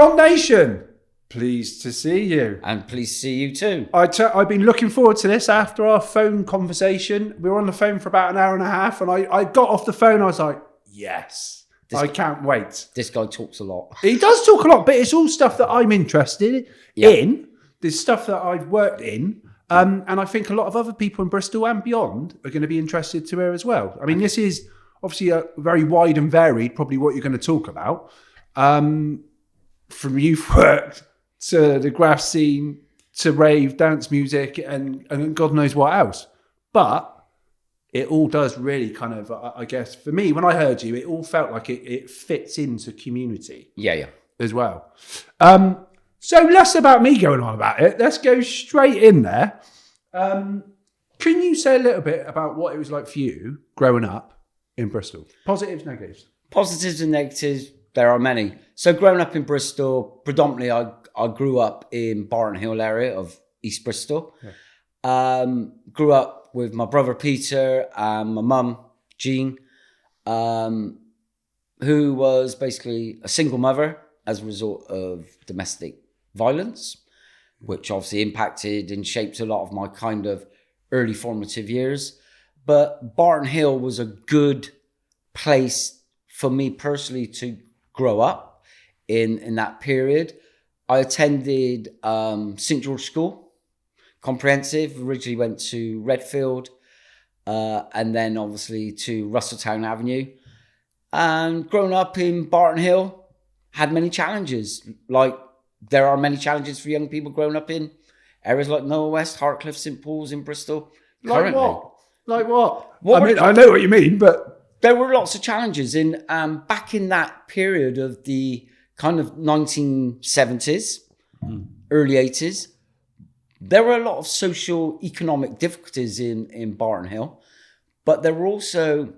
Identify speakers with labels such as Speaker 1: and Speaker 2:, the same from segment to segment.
Speaker 1: Beyond Nation, pleased to see you.
Speaker 2: And pleased to see you too.
Speaker 1: I've been looking forward to this after our phone conversation. We were on the phone for about an hour and a half, and I got off the phone. I was like, yes, I can't wait.
Speaker 2: This guy talks a lot.
Speaker 1: He does talk a lot, but it's all stuff that I'm interested in. There's stuff that I've worked in. And I think a lot of other people in Bristol and beyond are going to be interested to hear as well. I mean, this is obviously a very wide and varied, probably what you're going to talk about. From youth work to the graph scene to rave, dance music, and God knows what else. But it all does really kind of, I guess, for me, when I heard you, it all felt like it fits into community.
Speaker 2: Yeah.
Speaker 1: As well. So less about me going on about it. Let's go straight in there. Can you say a little bit about what it was like for you growing up in Bristol? Positives, negatives?
Speaker 2: Positives and negatives, there are many. So growing up in Bristol, predominantly I grew up in Barton Hill area of East Bristol. Yeah. Grew up with my brother Peter and my mum, Jean, who was basically a single mother as a result of domestic violence, which obviously impacted and shaped a lot of my kind of early formative years. But Barton Hill was a good place for me personally to grow up in that period. I attended St. George School, comprehensive, originally went to Redfield, and then obviously to Russelltown Avenue. And growing up in Barton Hill had many challenges, like there are many challenges for young people growing up in areas like Noah West, Hartcliffe, St. Paul's in Bristol.
Speaker 1: Like what? Like what? I know what you mean, but...
Speaker 2: There were lots of challenges in back in that period of the kind of 1970s, early 80s. There were a lot of social economic difficulties in Barton Hill, but there were also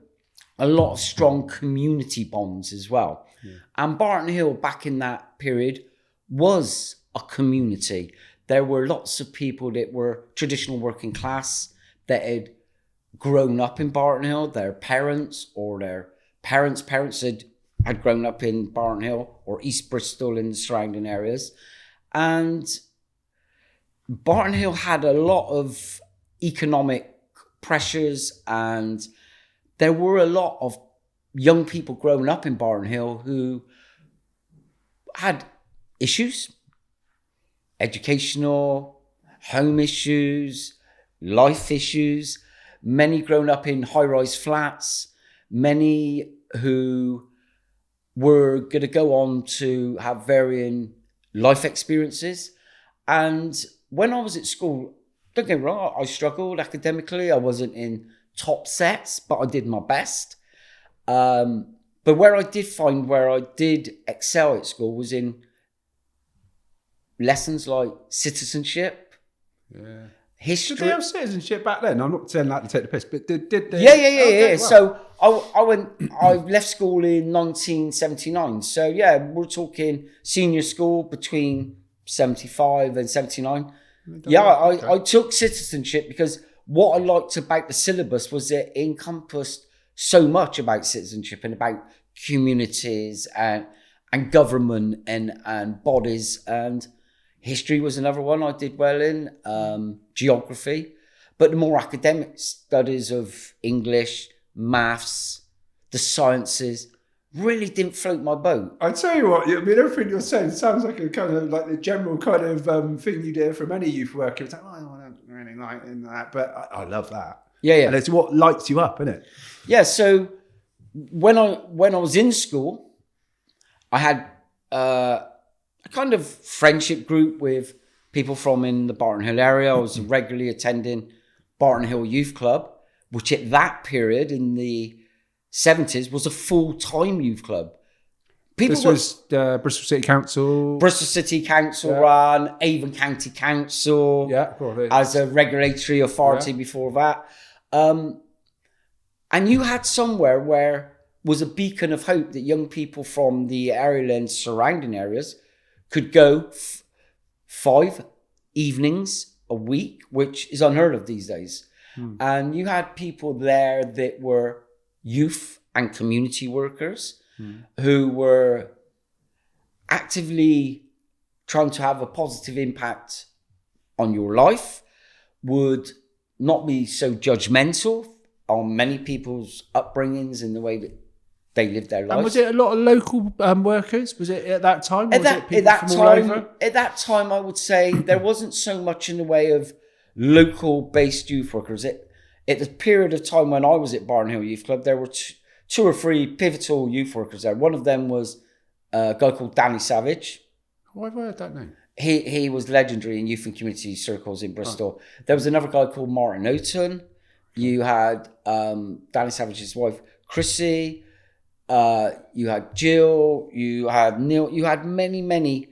Speaker 2: a lot of strong community bonds as well. Yeah. And Barton Hill back in that period was a community. There were lots of people that were traditional working class that had grown up in Barton Hill. Their parents or their parents' parents had grown up in Barton Hill or East Bristol in the surrounding areas. And Barton Hill had a lot of economic pressures, and there were a lot of young people growing up in Barton Hill who had issues, educational, home issues, life issues, many grown up in high-rise flats, many who were going to go on to have varying life experiences. And when I was at school, don't get me wrong, I struggled academically. I wasn't in top sets, but I did my best. But where I did excel at school was in lessons like citizenship, history.
Speaker 1: Did they have citizenship back then? I'm not saying that to take the piss, but did they?
Speaker 2: Yeah. Okay, wow. So I left school in 1979. So yeah, we're talking senior school between 75 and 79. I took citizenship because what I liked about the syllabus was that it encompassed so much about citizenship and about communities and government and bodies, and history was another one I did well in, geography, but the more academic studies of English, maths, the sciences really didn't float my boat.
Speaker 1: I tell you what, I mean, everything you're saying sounds like a kind of like the general kind of thing you do from any youth worker. It's like, I don't really like in that, but I love that.
Speaker 2: Yeah.
Speaker 1: And it's what lights you up, isn't it?
Speaker 2: Yeah. So when I was in school, I had a kind of friendship group with people from in the Barton Hill area. I was regularly attending Barton Hill Youth Club, which at that period in the 70s was a full-time youth club.
Speaker 1: This was Bristol City Council.
Speaker 2: Bristol City Council ran, Avon County Council as a regulatory authority before that. And you had somewhere where was a beacon of hope that young people from the area and surrounding areas could go 5 evenings a week, which is unheard of these days. And you had people there that were youth and community workers who were actively trying to have a positive impact on your life, would not be so judgmental on many people's upbringings and the way that they live their lives.
Speaker 1: And was it a lot of local workers? Was it at that time? Or was it people from all over?
Speaker 2: At that time, I would say there wasn't so much in the way of local-based youth workers. At the period of time when I was at Barton Hill Youth Club, there were two or three pivotal youth workers there. One of them was a guy called Danny Savage.
Speaker 1: Why have I heard that name?
Speaker 2: He was legendary in youth and community circles in Bristol. Oh. There was another guy called Martin Oaton. You had Danny Savage's wife, Chrissy. You had Jill. You had Neil. You had many,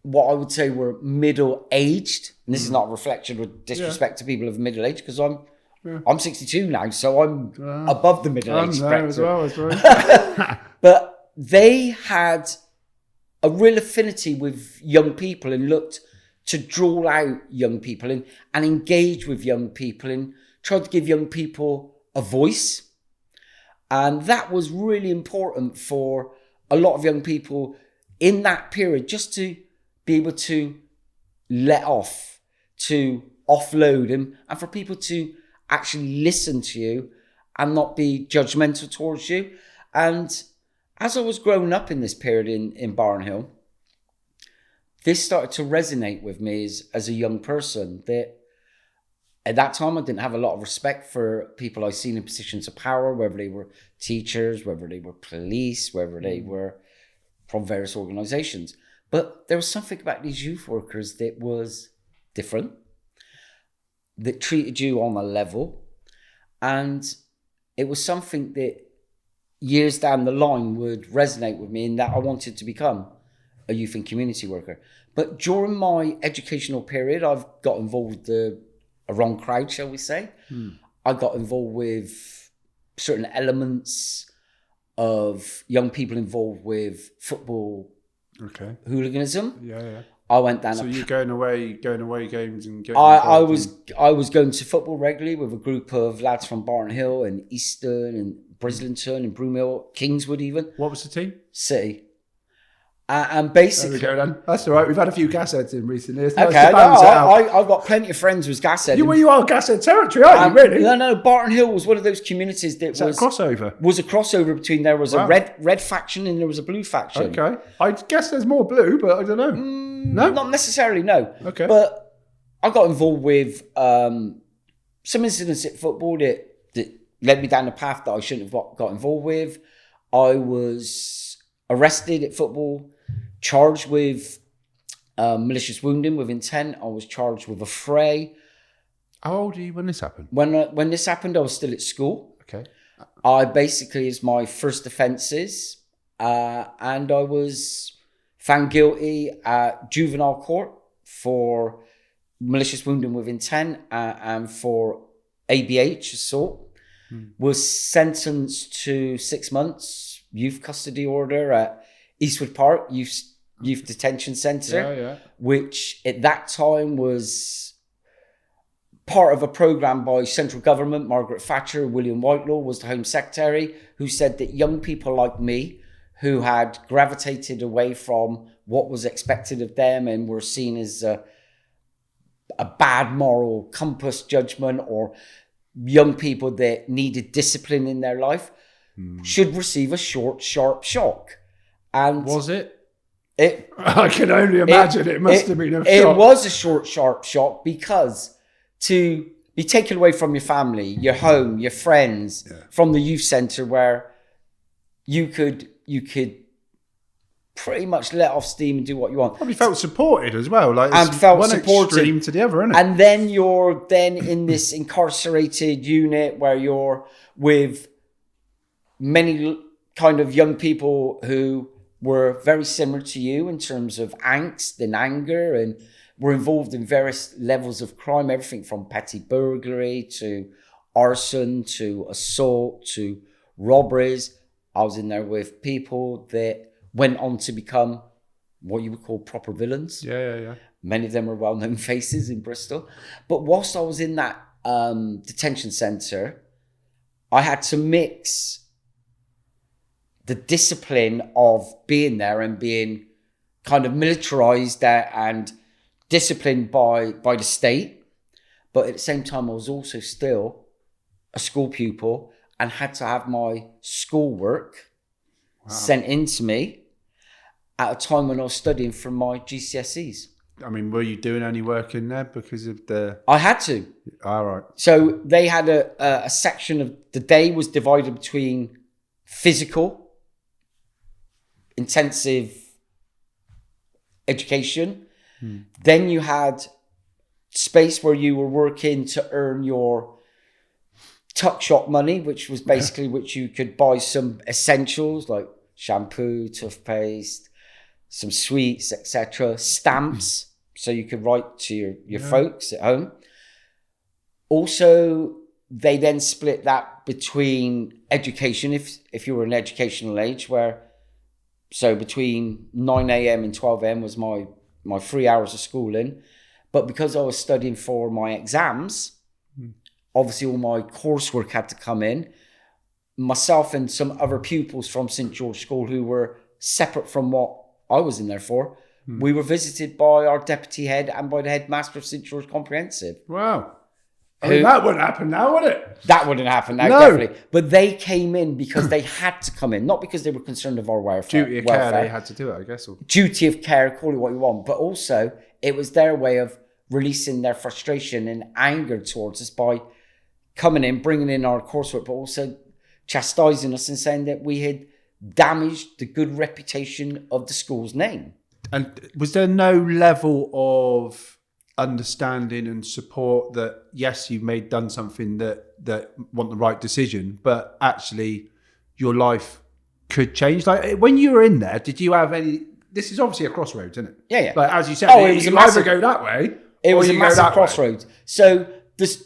Speaker 2: what I would say were middle-aged. And this is not a reflection or disrespect to people of middle age, because I'm 62 now, so I'm above the middle-age spectrum.
Speaker 1: As well.
Speaker 2: But they had a real affinity with young people and looked to draw out young people and engage with young people and tried to give young people a voice. And that was really important for a lot of young people in that period, just to be able to let off, to offload, and for people to actually listen to you and not be judgmental towards you. And as I was growing up in this period in Barton Hill, this started to resonate with me as a young person. That at that time, I didn't have a lot of respect for people I've seen in positions of power, whether they were teachers, whether they were police, whether they were from various organisations. But there was something about these youth workers that was different, that treated you on a level. And it was something that years down the line would resonate with me, in that I wanted to become a youth and community worker. But during my educational period, I've got involved with a wrong crowd, shall we say. I got involved with certain elements of young people involved with football hooliganism.
Speaker 1: Yeah.
Speaker 2: I went down.
Speaker 1: So you're going away games and getting.
Speaker 2: I was going to football regularly with a group of lads from Barton Hill and Easton and Brislington and Broomhill, Kingswood even.
Speaker 1: What was the team?
Speaker 2: City. And basically...
Speaker 1: There we go then. That's all right. We've had a few gas heads in recently. It's
Speaker 2: okay,
Speaker 1: nice
Speaker 2: I've got plenty of friends with gas heads.
Speaker 1: You are gas head territory, aren't you, really?
Speaker 2: No, Barton Hill was one of those communities that was...
Speaker 1: a crossover?
Speaker 2: Was a crossover between... There was a red faction and there was a blue faction.
Speaker 1: Okay. I guess there's more blue, but I don't know. No?
Speaker 2: Not necessarily, no.
Speaker 1: Okay.
Speaker 2: But I got involved with some incidents at football that led me down a path that I shouldn't have got involved with. I was arrested at football, charged with malicious wounding with intent. I was charged with a fray.
Speaker 1: How old are you when this happened?
Speaker 2: When this happened, I was still at school.
Speaker 1: Okay.
Speaker 2: I basically, is my first offences, and I was found guilty at juvenile court for malicious wounding with intent and for ABH, assault. Was sentenced to 6 months youth custody order at Eastwood Park Youth Detention Centre, which at that time was part of a programme by central government. Margaret Thatcher, William Whitelaw was the Home Secretary, who said that young people like me, who had gravitated away from what was expected of them and were seen as a bad moral compass judgment, or young people that needed discipline in their life, should receive a short, sharp shock. And
Speaker 1: was it? I can only imagine it must have been a shock.
Speaker 2: It was a short, sharp shock, because to be taken away from your family, your home, your friends, from the youth centre where you could pretty much let off steam and do what you want.
Speaker 1: Probably felt supported as well.
Speaker 2: And felt
Speaker 1: one
Speaker 2: supported.
Speaker 1: Extreme to the other, isn't it?
Speaker 2: And then you're in this incarcerated unit where you're with many kind of young people who were very similar to you in terms of angst and anger, and were involved in various levels of crime, everything from petty burglary to arson to assault to robberies. I was in there with people that went on to become what you would call proper villains.
Speaker 1: Yeah.
Speaker 2: Many of them are well-known faces in Bristol. But whilst I was in that detention centre, I had to mix the discipline of being there and being kind of militarized and disciplined by the state. But at the same time, I was also still a school pupil and had to have my schoolwork sent in to me at a time when I was studying for my GCSEs.
Speaker 1: I mean, were you doing any work in there because of the...
Speaker 2: I had to.
Speaker 1: All right.
Speaker 2: So they had a section of the day was divided between physical, intensive education. Then you had space where you were working to earn your tuck shop money, which was basically which you could buy some essentials like shampoo, toothpaste, some sweets, etc., stamps, so you could write to your folks at home. Also, they then split that between education, if you were an educational age, so between 9 a.m. and 12 a.m. was my 3 hours of schooling. But because I was studying for my exams, obviously all my coursework had to come in. Myself and some other pupils from St. George School who were separate from what I was in there for, we were visited by our deputy head and by the headmaster of St. George Comprehensive.
Speaker 1: Wow. I mean, that wouldn't happen now, would it?
Speaker 2: That wouldn't happen now, definitely. But they came in because they had to come in, not because they were concerned of our welfare.
Speaker 1: Duty of care, they had to do it, I guess. Or...
Speaker 2: Duty of care, call it what you want. But also, it was their way of releasing their frustration and anger towards us by coming in, bringing in our coursework, but also chastising us and saying that we had damaged the good reputation of the school's name.
Speaker 1: And was there no level of understanding and support that, yes, you've done something that want the right decision, but actually your life could change? Like when you were in there, did you have any... This is obviously a crossroads, isn't it?
Speaker 2: Yeah.
Speaker 1: Like as you said,
Speaker 2: it was
Speaker 1: you either go that way,
Speaker 2: it was a massive
Speaker 1: crossroads.
Speaker 2: So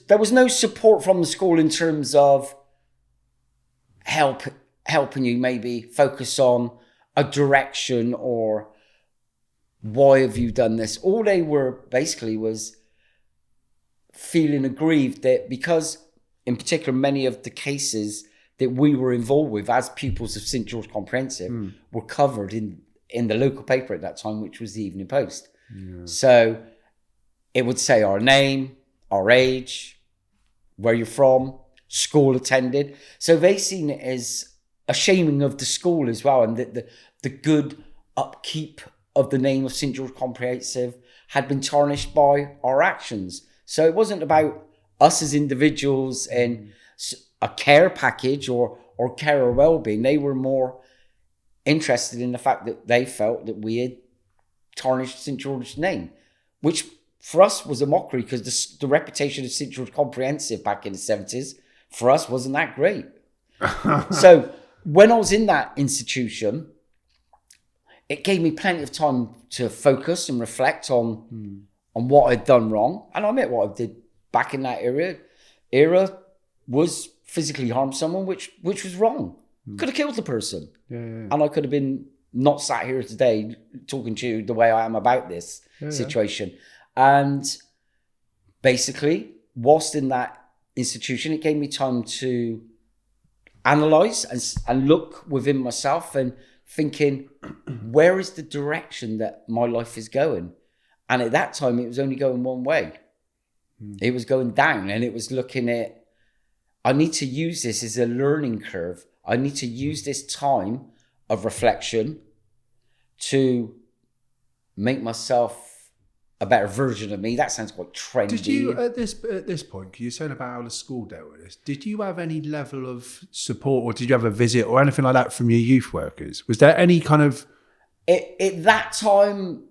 Speaker 2: there was no support from the school in terms of helping you maybe focus on a direction or why have you done this. All they were basically was feeling aggrieved that because in particular many of the cases that we were involved with as pupils of St. George Comprehensive were covered in the local paper at that time, which was the Evening Post. So it would say our name, our age, where you're from, school attended. So they seen it as a shaming of the school as well, and the good upkeep of the name of St. George Comprehensive had been tarnished by our actions. So it wasn't about us as individuals and a care package or care or well-being. They were more interested in the fact that they felt that we had tarnished St. George's name, which for us was a mockery because the reputation of St. George Comprehensive back in the 70s for us wasn't that great. So when I was in that institution, it gave me plenty of time to focus and reflect on what I'd done wrong. And I admit what I did back in that era was physically harm someone, which was wrong. Could have killed the person. And I could have been not sat here today talking to you the way I am about this situation. And basically, whilst in that institution, it gave me time to analyse and look within myself and thinking, where is the direction that my life is going? And at that time, it was only going one way. It was going down, and it was looking at, I need to use this as a learning curve. I need to use this time of reflection to make myself a better version of me. That sounds quite trendy.
Speaker 1: Did you, at this point, because you're saying about how the school dealt with this, did you have any level of support, or did you have a visit or anything like that from your youth workers? Was there any kind of...
Speaker 2: At that time,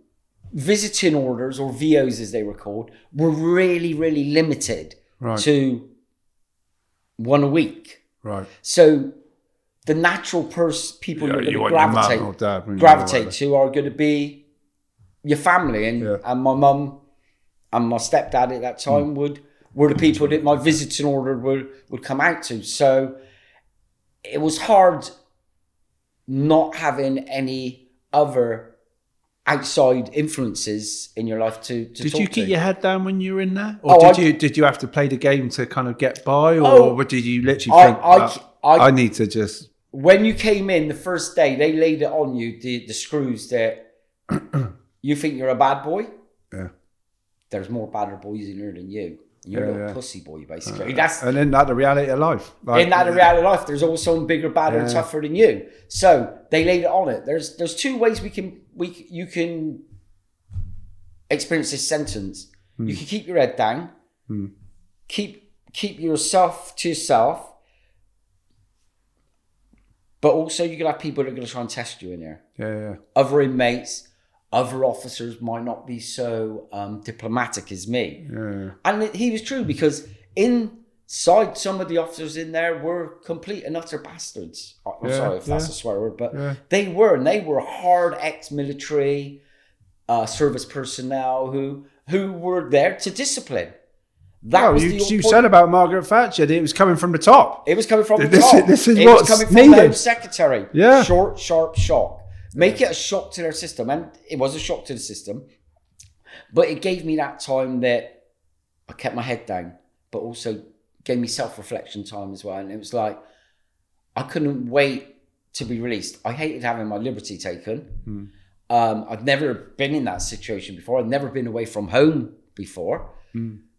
Speaker 2: visiting orders, or VOs as they were called, were really, really limited to one a week. Right. So the natural people you're going to gravitate to are going to be your family, and my mum and my stepdad at that time were the people that my visiting order would come out to. So it was hard not having any other outside influences in your life to talk to.
Speaker 1: Did you keep your head down when you were in there? Or did you have to play the game to kind of get by? Or did you literally think, I need to just...
Speaker 2: when you came in the first day, they laid it on you, the screws that you think you're a bad boy.
Speaker 1: Yeah.
Speaker 2: There's more badder boys in here than you. You're a little pussy boy, basically.
Speaker 1: And then that's the reality of life.
Speaker 2: Like, the reality of life, there's always someone bigger, badder, and tougher than you. So they laid it on it. There's two ways you can experience this sentence. You can keep your head down, keep yourself to yourself, but also you can have people that are going to try and test you in here.
Speaker 1: Yeah.
Speaker 2: Other inmates, other officers might not be so diplomatic as me. Yeah. And he was true, because inside, some of the officers in there were complete and utter bastards. I'm sorry if that's a swear word, but they were hard ex-military service personnel who were there to discipline.
Speaker 1: You said about Margaret Thatcher that it was coming from the top.
Speaker 2: It was coming from the top.
Speaker 1: This is
Speaker 2: it
Speaker 1: what's
Speaker 2: was coming from
Speaker 1: needed.
Speaker 2: the Home Secretary.
Speaker 1: Yeah.
Speaker 2: Short, sharp shock. Make it a shock to their system. And it was a shock to the system. But it gave me that time that I kept my head down, but also gave me self-reflection time as well. And it was like, I couldn't wait to be released. I hated having my liberty taken. I'd never been in that situation before. I'd never been away from home before.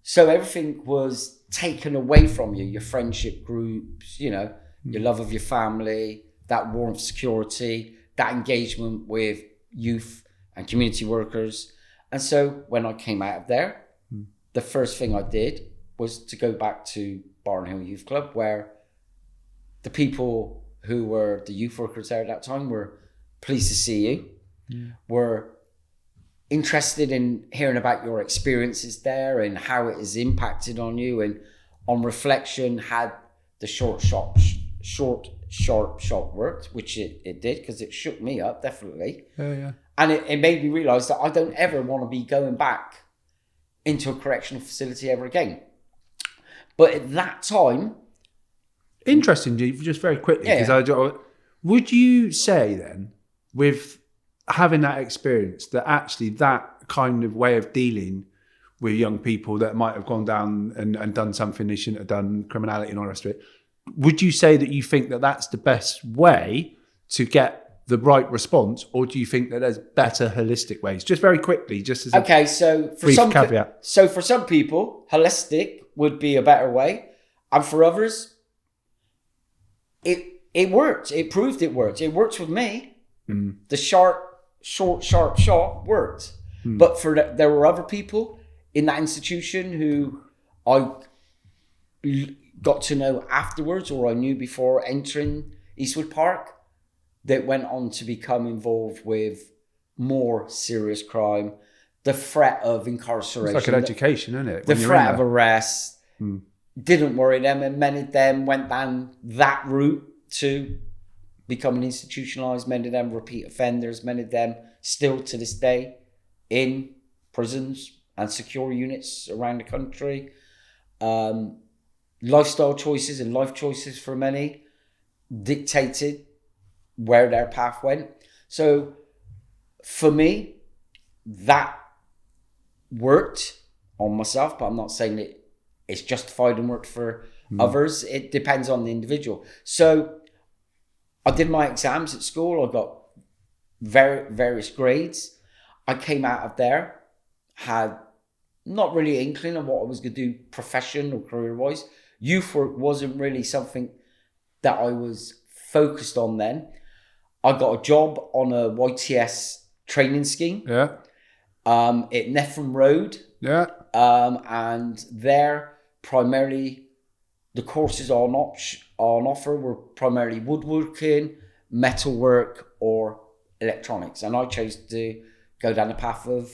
Speaker 2: So everything was taken away from you. Your friendship groups, your love of your family, that warmth, security, that engagement with youth and community workers. And so when I came out of there, the first thing I did was to go back to Barton Hill Youth Club, where the people who were the youth workers there at that time were pleased to see you, were interested in hearing about your experiences there and how it has impacted on you, and on reflection had the short sharp shock worked, which it did, because it shook me up, definitely. And it made me realise that I don't ever want to be going back into a correctional facility ever again. But at that time...
Speaker 1: Interesting, just very quickly, because would you say then, with having that experience, that actually that kind of way of dealing with young people that might have gone down and done something they shouldn't have done, criminality and all the rest of it, would you say that you think that that's the best way to get the right response, or do you think that there's better holistic ways? Just very quickly, just as a brief caveat.
Speaker 2: So for some people, holistic would be a better way, and for others, it worked. It proved it worked. It worked with me. The short shot worked. But there were other people in that institution who I got to know afterwards, or I knew before entering Eastwood Park, that went on to become involved with more serious crime, the threat of incarceration.
Speaker 1: It's like an education, isn't it?
Speaker 2: The threat of arrest didn't worry them, and many of them went down that route to becoming institutionalized. Many of them repeat offenders, many of them still to this day in prisons and secure units around the country. Lifestyle choices and life choices for many dictated where their path went. So for me, that worked on myself, but I'm not saying that it's justified and worked for others. It depends on the individual. So I did my exams at school. I got various grades. I came out of there, had not really an inkling of what I was going to do profession or career-wise. Youth work wasn't really something that I was focused on then. I got a job on a YTS training scheme at Neffram Road. And there, primarily, the courses on offer were primarily woodworking, metalwork, or electronics. And I chose to go down the path of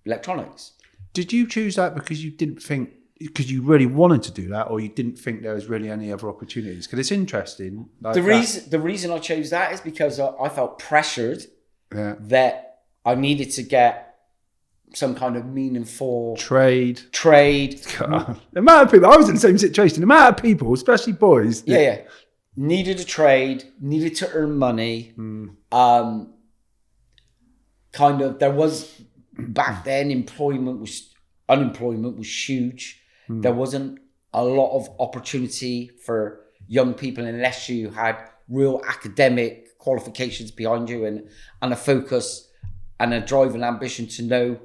Speaker 2: electronics.
Speaker 1: Did you choose that because you didn't think, because you really wanted to do that, or you didn't think there was really any other opportunities? Because it's interesting.
Speaker 2: The reason I chose that is because I felt pressured that I needed to get some kind of meaningful
Speaker 1: trade.
Speaker 2: God.
Speaker 1: The amount of people, I was in the same situation. The amount of people, especially boys,
Speaker 2: needed a trade, needed to earn money. There was back then unemployment was huge. There wasn't a lot of opportunity for young people unless you had real academic qualifications behind you and a focus and a drive and ambition to know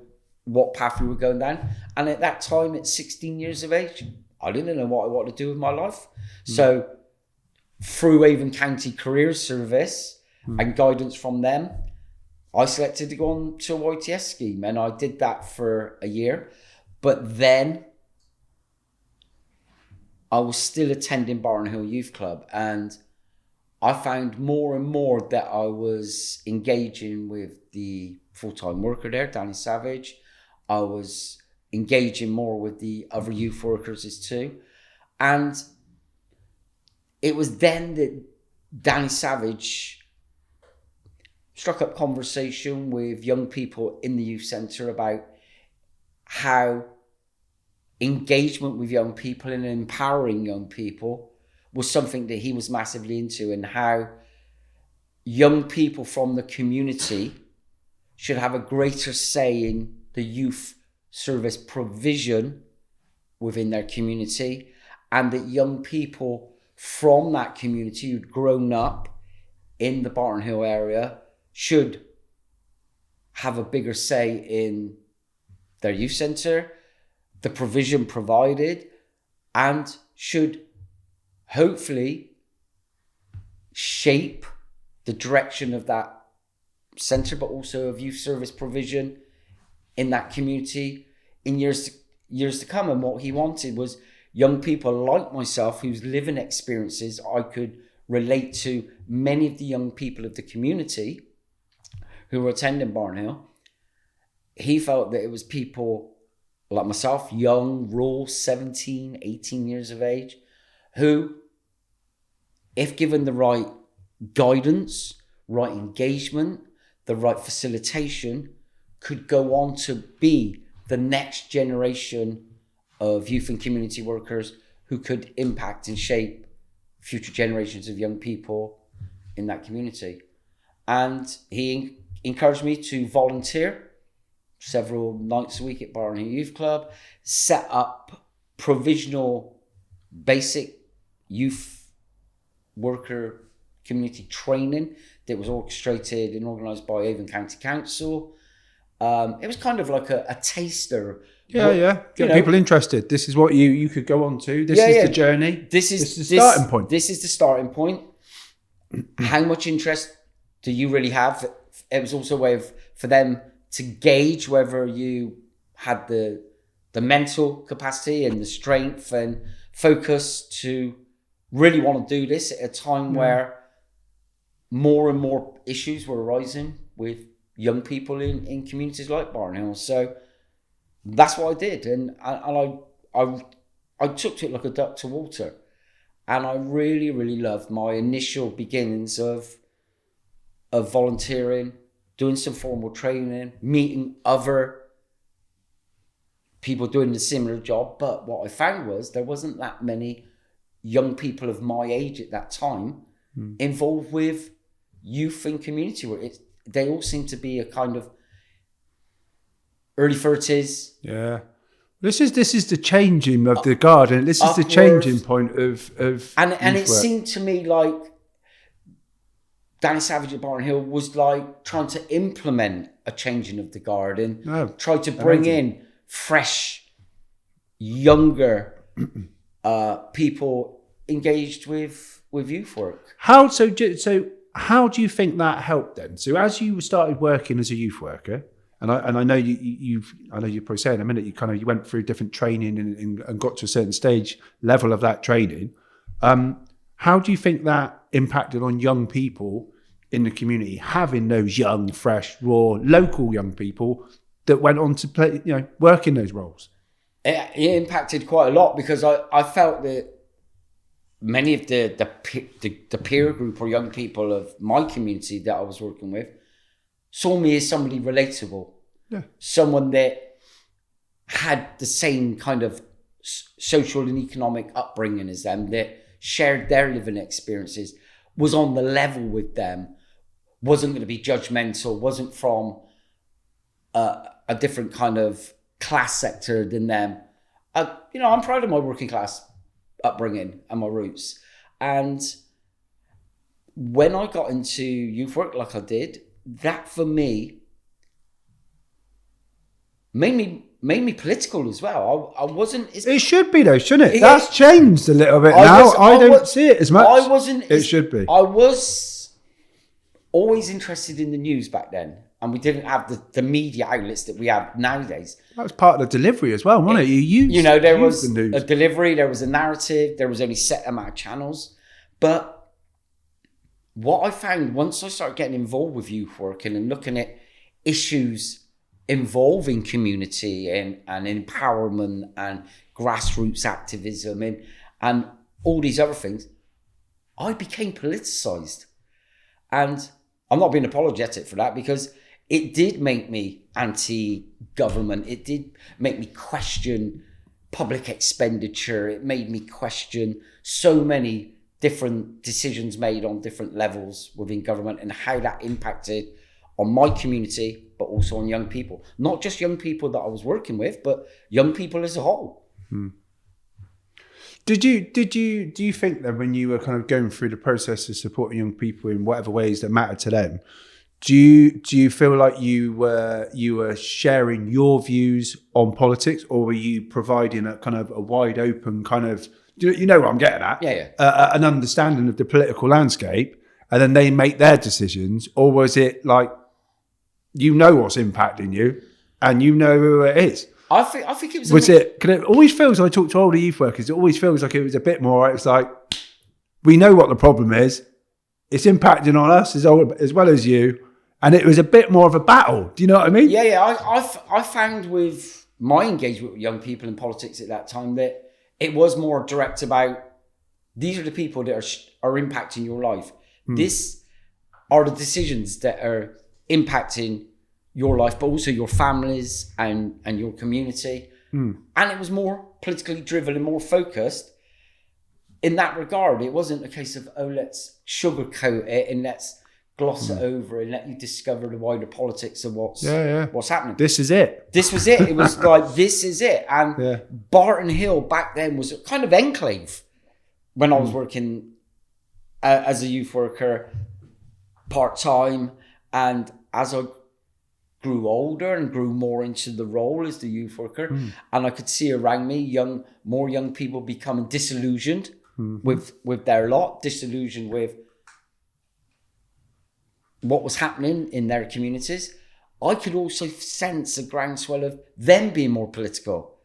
Speaker 2: what path you were going down. And at that time, at 16 years of age, I didn't know what I wanted to do with my life. So through Avon County Careers Service and guidance from them, I selected to go on to a YTS scheme, and I did that for a year. But then I was still attending Barton Hill Youth Club, and I found more and more that I was engaging with the full-time worker there, Danny Savage. I was engaging more with the other youth workers as too. And it was then that Danny Savage struck up conversation with young people in the youth centre about how engagement with young people and empowering young people was something that he was massively into, and how young people from the community should have a greater say in the youth service provision within their community, and that young people from that community who'd grown up in the Barton Hill area should have a bigger say in their youth centre, the provision provided, and should hopefully shape the direction of that centre, but also of youth service provision in that community in years to come. And what he wanted was young people like myself, whose living experiences I could relate to many of the young people of the community who were attending Barton Hill. He felt that it was people like myself, young, raw, 17, 18 years of age, who, if given the right guidance, right engagement, the right facilitation, could go on to be the next generation of youth and community workers who could impact and shape future generations of young people in that community. And he encouraged me to volunteer several nights a week at Barton Hill Youth Club, set up provisional basic youth worker community training that was orchestrated and organised by Avon County Council. It was kind of like a taster.
Speaker 1: Get people interested. This is what you could go on to. This is the journey.
Speaker 2: This is
Speaker 1: the starting point.
Speaker 2: This is the starting point. How much interest do you really have? It was also a way for them to gauge whether you had the mental capacity and the strength and focus to really want to do this at a time where more and more issues were arising with young people in communities like Barton Hill. So that's what I did, and I took to it like a duck to water, and I really, really loved my initial beginnings of volunteering, doing some formal training, meeting other people doing the similar job. But what I found was there wasn't that many young people of my age at that time involved with youth and community work. They all seem to be a kind of early 30s.
Speaker 1: Yeah. This is the changing of the guard, and this is the changing point of
Speaker 2: and it
Speaker 1: work.
Speaker 2: Seemed to me like Danny Savage at Barton Hill was like trying to implement a changing of the guard and try to bring in fresh, younger people engaged with youth work.
Speaker 1: How do you think that helped then? So as you started working as a youth worker, and I know you're probably saying in a minute you went through different training and got to a certain level of that training. How do you think that impacted on young people in the community, having those young, fresh, raw, local young people that went on to play, work in those roles?
Speaker 2: It impacted quite a lot, because I felt that many of the peer group or young people of my community that I was working with saw me as somebody relatable, someone that had the same kind of social and economic upbringing as them, that shared their living experiences, was on the level with them, wasn't going to be judgmental, wasn't from a different kind of class sector than them. I'm proud of my working class upbringing and my roots. And when I got into youth work like I did, that for me made me political as well. I wasn't.
Speaker 1: It should be though, shouldn't it?
Speaker 2: Yeah.
Speaker 1: That's changed a little bit now. I don't see it as much.
Speaker 2: I wasn't.
Speaker 1: It should be.
Speaker 2: I was always interested in the news back then, and we didn't have the media outlets that we have nowadays.
Speaker 1: That was part of the delivery as well, wasn't it?
Speaker 2: There was
Speaker 1: the news.
Speaker 2: a delivery, there was a narrative, there was only set amount of channels. But what I found once I started getting involved with youth working and looking at issues involving community and empowerment and grassroots activism and all these other things, I became politicized. And I'm not being apologetic for that, because it did make me anti-government. It did make me question public expenditure. It made me question so many different decisions made on different levels within government and how that impacted on my community, but also on young people. Not just young people that I was working with, but young people as a whole.
Speaker 1: Do you think that when you were kind of going through the process of supporting young people in whatever ways that matter to them, do you feel like you were sharing your views on politics, or were you providing a kind of a wide open kind of, you know what I'm getting at?
Speaker 2: Yeah.
Speaker 1: An understanding of the political landscape, and then they make their decisions? Or was it like, you know what's impacting you and you know who it is?
Speaker 2: I think it was...
Speaker 1: Because it always feels, when I talk to older youth workers, it always feels like it was a bit more, it's like, we know what the problem is. It's impacting on us as well as you. And it was a bit more of a battle. Do you know what I mean?
Speaker 2: Yeah. I found with my engagement with young people in politics at that time that it was more direct about, these are the people that are impacting your life. These are the decisions that are impacting your life, but also your families and your community. And it was more politically driven and more focused in that regard. It wasn't a case of, let's sugarcoat it and let's gloss it over and let you discover the wider politics of what's happening.
Speaker 1: This is it.
Speaker 2: This was it. It was like, this is it. And Barton Hill back then was a kind of enclave when I was working as a youth worker part-time. And as I grew older and grew more into the role as the youth worker, and I could see around me more young people becoming disillusioned with their lot, disillusioned with what was happening in their communities, I could also sense a groundswell of them being more political.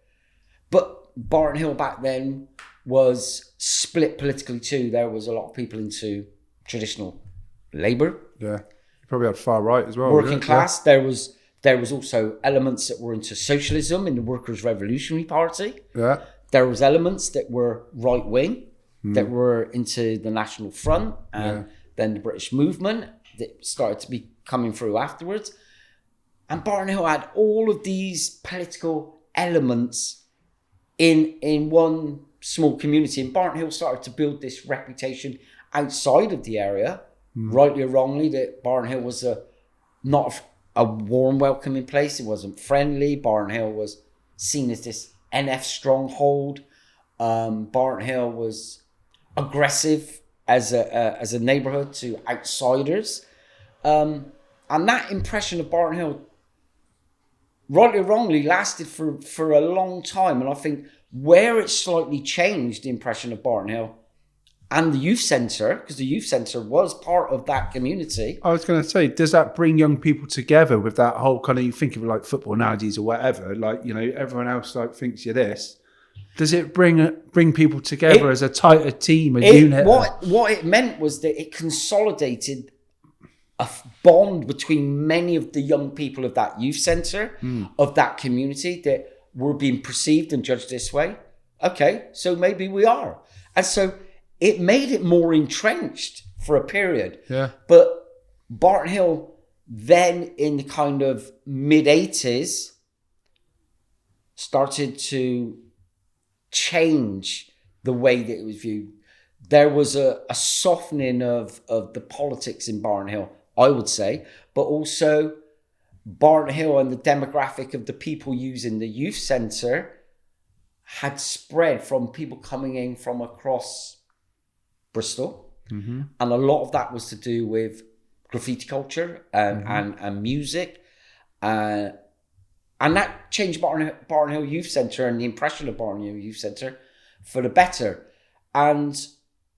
Speaker 2: But Barton Hill back then was split politically too. There was a lot of people into traditional Labour.
Speaker 1: Yeah. You probably had far right as well.
Speaker 2: Working class. Yeah. There was also elements that were into socialism in the Workers' Revolutionary Party. Yeah. There was elements that were right wing, that were into the National Front and then the British movement that started to be coming through afterwards. And Barton Hill had all of these political elements in one small community. And Barton Hill started to build this reputation outside of the area, rightly or wrongly, that Barton Hill was not a warm, welcoming place. It wasn't friendly. Barton Hill was seen as this NF stronghold. Barton Hill was aggressive as a neighborhood to outsiders. And that impression of Barton Hill, rightly or wrongly, lasted for a long time. And I think where it slightly changed, the impression of Barton Hill and the youth centre, because the youth centre was part of that community. I was going to say, does that bring young people together with that whole kind of, you think of it like football analogies or whatever, like, you know, everyone else like thinks you're this. Does it bring people together as a tighter team, unit? What it meant was that it consolidated a bond between many of the young people of that youth centre, of that community, that were being perceived and judged this way. Okay, so maybe we are. And so it made it more entrenched for a period. Yeah. But Barton Hill then in the kind of mid-80s started to change the way that it was viewed. There was a softening of the politics in Barton Hill, I would say, but also Barton Hill and the demographic of the people using the youth centre had spread from people coming in from across Bristol, And a lot of that was to do with graffiti culture and music. And that changed Barton Hill Youth Centre and the impression of Barton Hill Youth Centre for the better. And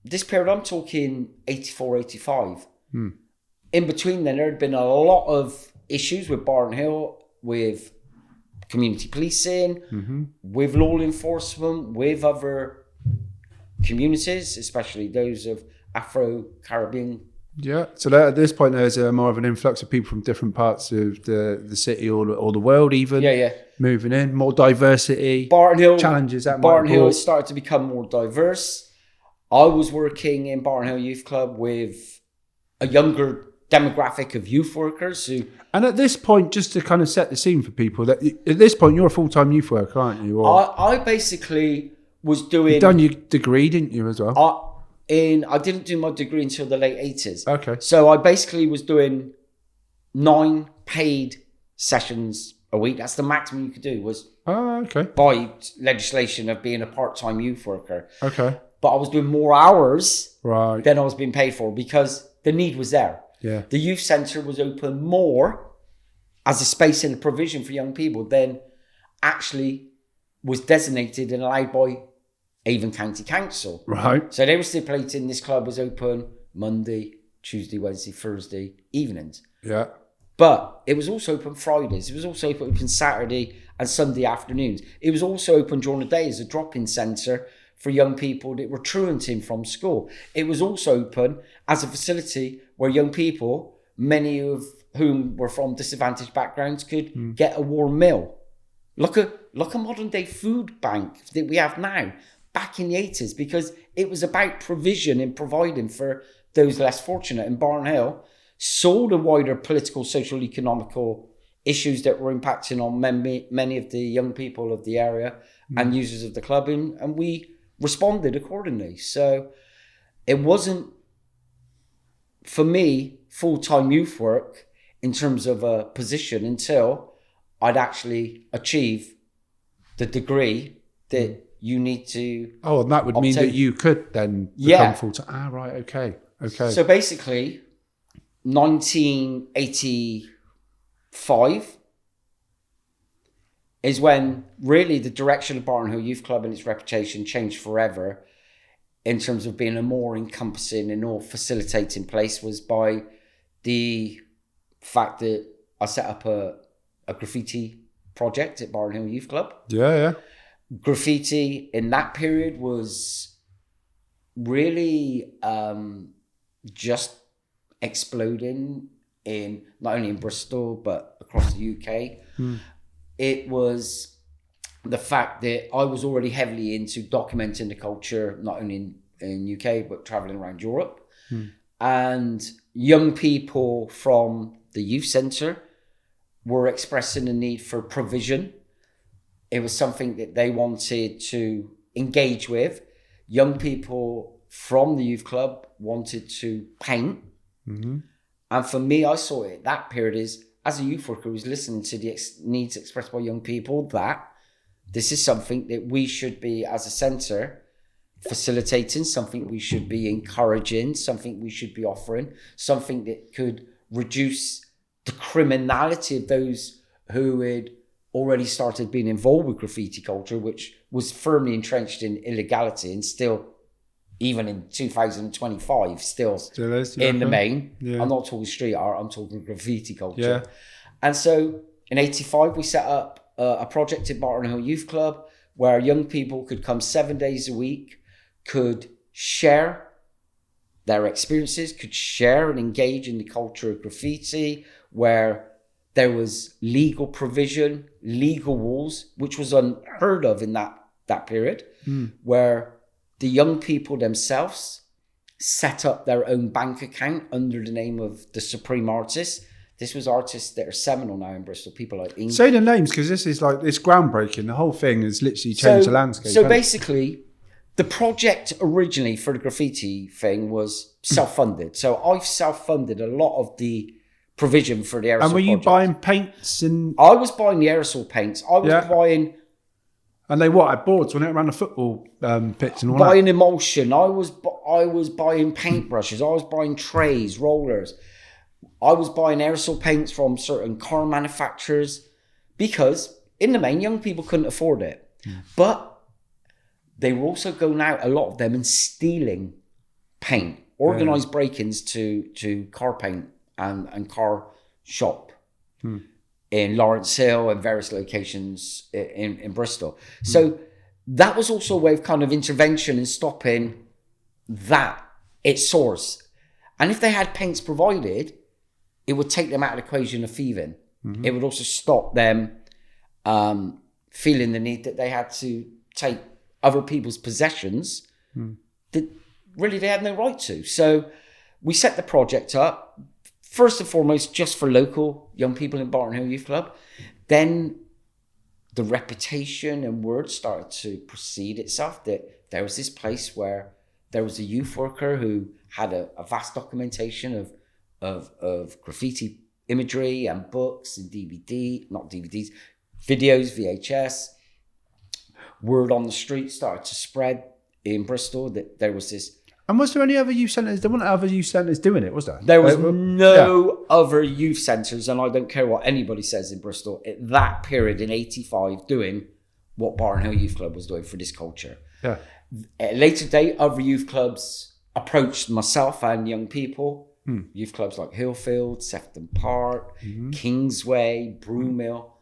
Speaker 2: this period, I'm talking 84, 85. In between then, there had been a lot of issues with Barton Hill, with community policing, with law enforcement, with other communities, especially those of Afro-Caribbean.
Speaker 1: Yeah, so at this point there's more of an influx of people from different parts of the city or the world even. Moving in, more diversity.
Speaker 2: Barton Hill
Speaker 1: challenges that
Speaker 2: Barton Hill has started to become more diverse. I was working in Barton Hill Youth Club with a younger demographic of youth workers who.
Speaker 1: And at this point, just to kind of set the scene for people, that at this point you're a full-time youth worker, aren't you? Or
Speaker 2: I basically was doing.
Speaker 1: You've done your degree, didn't you, as well?
Speaker 2: I didn't do my degree until the late 80s.
Speaker 1: Okay.
Speaker 2: So I basically was doing 9 paid sessions a week. That's the maximum you could do, was by legislation of being a part-time youth worker.
Speaker 1: Okay.
Speaker 2: But I was doing more hours
Speaker 1: than
Speaker 2: I was being paid for because the need was there.
Speaker 1: Yeah.
Speaker 2: The youth centre was open more as a space and a provision for young people than actually was designated and allowed by Avon County Council.
Speaker 1: Right.
Speaker 2: So they were stipulating this club was open Monday, Tuesday, Wednesday, Thursday evenings.
Speaker 1: Yeah.
Speaker 2: But it was also open Fridays. It was also open Saturday and Sunday afternoons. It was also open during the day as a drop-in centre for young people that were truanting from school. It was also open as a facility where young people, many of whom were from disadvantaged backgrounds, could get a warm meal. Look at modern day food bank that we have now, back in the 80s, because it was about provision and providing for those less fortunate. And Barton Hill saw the wider political, social, economical issues that were impacting on many of the young people of the area and users of the club, and we responded accordingly. So it wasn't, for me, full-time youth work in terms of a position until I'd actually achieve the degree that you need to. Oh,
Speaker 1: and that would mean that you could then become full-time. Ah, right, okay.
Speaker 2: So basically, 1985 is when really the direction of Barton Hill Youth Club and its reputation changed forever in terms of being a more encompassing and more facilitating place, was by the fact that I set up a graffiti project at Barton Hill Youth Club.
Speaker 1: Yeah.
Speaker 2: Graffiti in that period was really just exploding in not only in Bristol but across the UK. It was the fact that I was already heavily into documenting the culture, not only in UK but traveling around Europe. And young people from the youth centre were expressing the need for provision. It was something that they wanted to engage with. Young people from the youth club wanted to paint. And for me, I saw it that period as a youth worker who was listening to the needs expressed by young people, that this is something that we should be, as a centre, facilitating, something we should be encouraging, something we should be offering, something that could reduce the criminality of those who had already started being involved with graffiti culture, which was firmly entrenched in illegality and still, even in 2025, still is, in the main. I'm not talking street art, I'm talking graffiti culture. And so in 85, we set up a project at Barton Hill Youth Club where young people could come 7 days a week, could share their experiences, could share and engage in the culture of graffiti, where there was legal provision, legal walls, which was unheard of in that period, where the young people themselves set up their own bank account under the name of the Supreme Artists. This was artists that are seminal now in Bristol, people like England.
Speaker 1: Say the names, because this is like, it's groundbreaking. The whole thing has literally changed the landscape.
Speaker 2: So basically, the project originally for the graffiti thing was self-funded. So I've self-funded a lot of the provision for the aerosol
Speaker 1: And were you
Speaker 2: project.
Speaker 1: buying paints?
Speaker 2: I was buying the aerosol paints. I was buying...
Speaker 1: And they had boards, wasn't it, around the football pitch and all
Speaker 2: buying emulsion. I I was buying paintbrushes, I was buying trays, rollers, I was buying aerosol paints from certain car manufacturers, because in the main, young people couldn't afford it. But they were also going out, a lot of them, and stealing paint, organised break-ins to car paint and car shop in Lawrence Hill and various locations in Bristol. So that was also a way of kind of intervention and stopping that its source. And if they had paints provided, it would take them out of the equation of thieving. It would also stop them feeling the need that they had to take other people's possessions that really they had no right to. So we set the project up, first and foremost, just for local young people in Barton Hill Youth Club. Then the reputation and word started to precede itself that there was this place where there was a youth worker who had a vast documentation of graffiti imagery and books and not DVDs, videos, VHS. Word on the street started to spread in Bristol that there was this.
Speaker 1: And was there any other youth centres? There weren't other youth centres doing it, was there?
Speaker 2: There was no other youth centres, and I don't care what anybody says in Bristol, at that period in 85, doing what Barton Hill Youth Club was doing for this culture.
Speaker 1: Yeah.
Speaker 2: At a later date, other youth clubs approached myself and young people. Youth clubs like Hillfield, Sefton Park, Kingsway, Broomhill,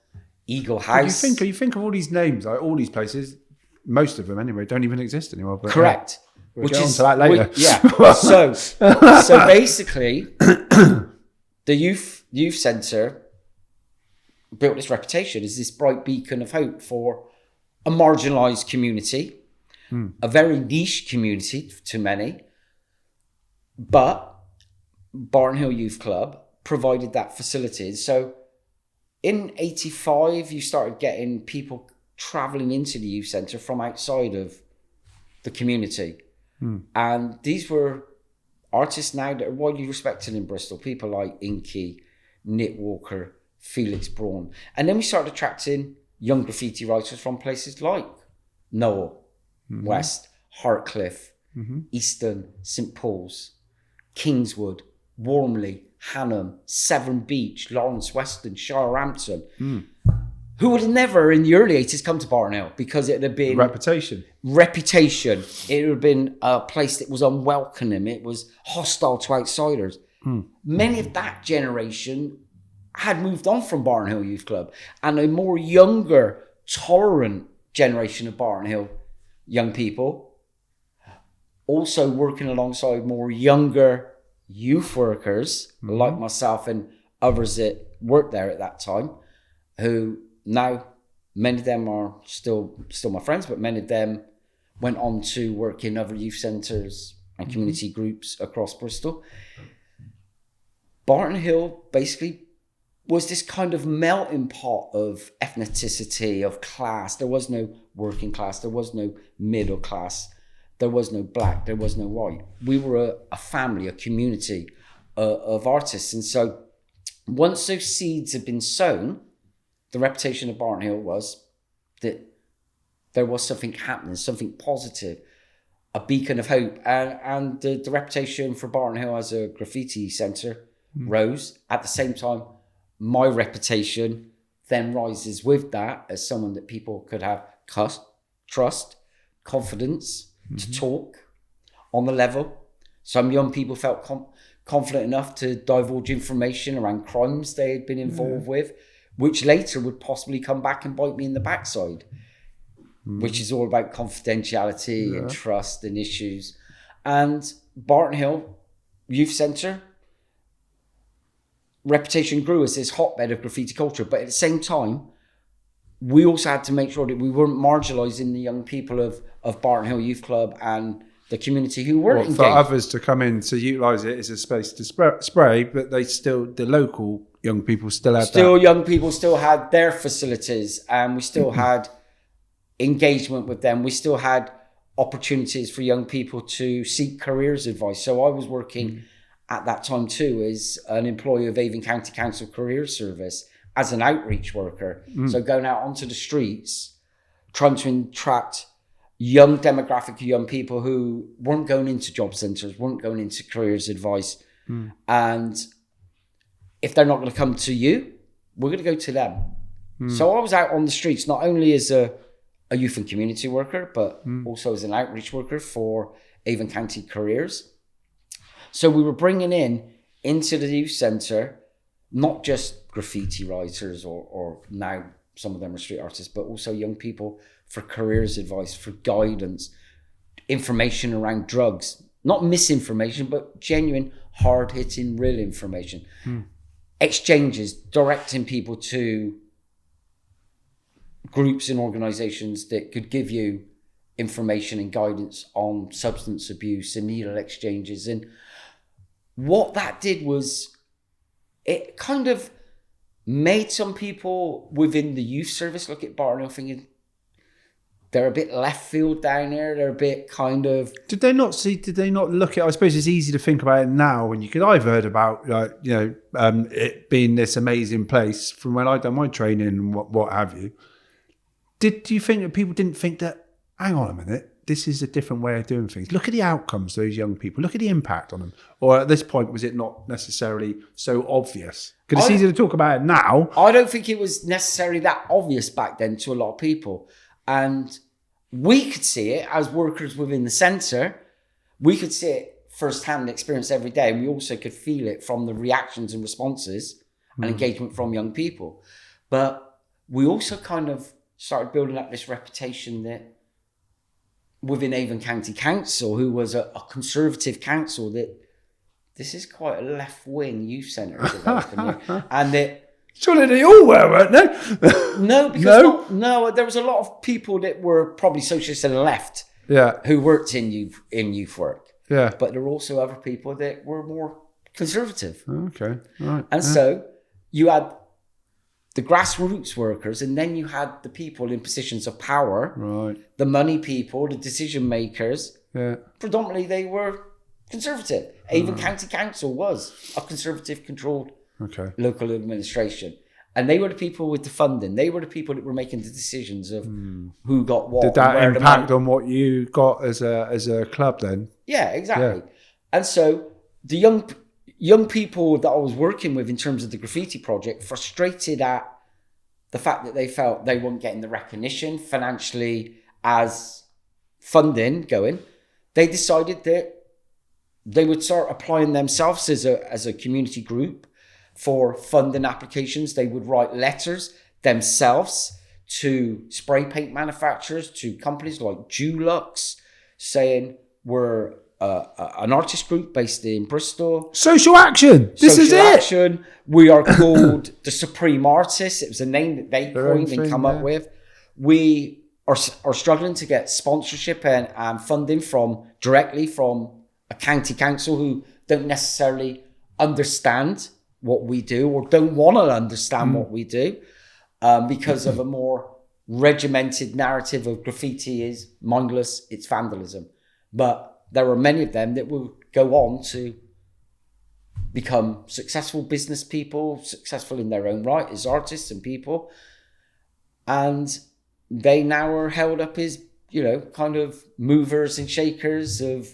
Speaker 2: Eagle House.
Speaker 1: You think of all these names, like all these places, most of them anyway, don't even exist anymore. But
Speaker 2: correct.
Speaker 1: We'll get on to that later.
Speaker 2: So basically, the youth centre built this reputation as this bright beacon of hope for a marginalised community, a very niche community to many, but Barton Hill Youth Club provided that facility. So in 85, you started getting people travelling into the youth centre from outside of the community. And these were artists now that are widely respected in Bristol, people like Inky, Nick Walker, Felix Braun. And then we started attracting young graffiti writers from places like Knowle, West, Hartcliffe, Easton, St Paul's, Kingswood, Warmley, Hanham, Severn Beach, Lawrence Weston, Shirehampton, who would have never in the early 80s come to Barton Hill because it had been... Reputation. It would have been a place that was unwelcoming. It was hostile to outsiders. Many of that generation had moved on from Barton Hill Youth Club, and a more younger, tolerant generation of Barton Hill young people also working alongside more younger youth workers like myself and others that worked there at that time, who now many of them are still my friends, but many of them went on to work in other youth centres and community groups across Bristol. Barton Hill basically was this kind of melting pot of ethnicity, of class. There was no working class, there was no middle class, there was no black, there was no white. We were a family, a community of artists. And so once those seeds had been sown, the reputation of Barton Hill was that there was something happening, something positive, a beacon of hope. And the reputation for Barton Hill as a graffiti centre rose. At the same time, my reputation then rises with that as someone that people could have trust, confidence to talk on the level. Some young people felt confident enough to divulge information around crimes they had been involved with, which later would possibly come back and bite me in the backside, which is all about confidentiality and trust and issues. And Barton Hill Youth Centre reputation grew as this hotbed of graffiti culture, but at the same time, we also had to make sure that we weren't marginalising the young people of Barton Hill Youth Club and the community who weren't engaged.
Speaker 1: For others to come in to utilise it as a space to spray, but the local young people still had
Speaker 2: young people still had their facilities, and we still had engagement with them. We still had opportunities for young people to seek careers advice. So I was working at that time too as an employee of Avon County Council Career Service as an outreach worker. So going out onto the streets, trying to attract young demographic of young people who weren't going into job centres, weren't going into careers advice. And if they're not going to come to you, we're going to go to them. So I was out on the streets, not only as a youth and community worker, but also as an outreach worker for Avon County Careers. So we were bringing into the youth centre, not just graffiti writers or now some of them are street artists, but also young people for careers advice, for guidance, information around drugs, not misinformation, but genuine, hard-hitting, real information. Exchanges, directing people to groups and organisations that could give you information and guidance on substance abuse and needle exchanges. And what that did was it kind of made some people within the youth service look at Barton Hill thinking, they're a bit left field down here. They're a bit kind of... Did they not
Speaker 1: look at... I suppose it's easy to think about it now when you could... I've heard about, it being this amazing place from when I'd done my training and what have you. Do you think that people didn't think that, hang on a minute, this is a different way of doing things? Look at the outcomes of those young people. Look at the impact on them. Or at this point, was it not necessarily so obvious? Because it's easy to talk about it now.
Speaker 2: I don't think it was necessarily that obvious back then to a lot of people. And we could see it as workers within the centre. We could see it first-hand experience every day. And we also could feel it from the reactions and responses and engagement from young people. But we also kind of started building up this reputation that within Avon County Council, who was a conservative council, that this is quite a left-wing youth centre. And that...
Speaker 1: Surely they all were, weren't they?
Speaker 2: No, because there was a lot of people that were probably socialists and left who worked in youth work.
Speaker 1: Yeah.
Speaker 2: But there were also other people that were more conservative.
Speaker 1: Okay, right.
Speaker 2: And so you had the grassroots workers, and then you had the people in positions of power,
Speaker 1: right?
Speaker 2: The money people, the decision makers.
Speaker 1: Yeah.
Speaker 2: Predominantly, they were conservative. Avon County Council was a conservative-controlled local administration, and they were the people with the funding. They were the people that were making the decisions of who got what.
Speaker 1: Did that impact on what you got as a club then?
Speaker 2: Yeah, exactly. Yeah. And so the young people that I was working with in terms of the graffiti project, frustrated at the fact that they felt they weren't getting the recognition financially as funding going, they decided that they would start applying themselves as a community group for funding applications. They would write letters themselves to spray paint manufacturers, to companies like Dulux, saying we're an artist group based in Bristol.
Speaker 1: Social action. This is it.
Speaker 2: We are called the Supreme Artists. It was a name that they coined and come up with. We are struggling to get sponsorship and funding directly from a county council who don't necessarily understand what we do or don't want to understand what we do because of a more regimented narrative of graffiti is mindless, it's vandalism. But there are many of them that will go on to become successful business people, successful in their own right as artists and people. And they now are held up as, kind of movers and shakers of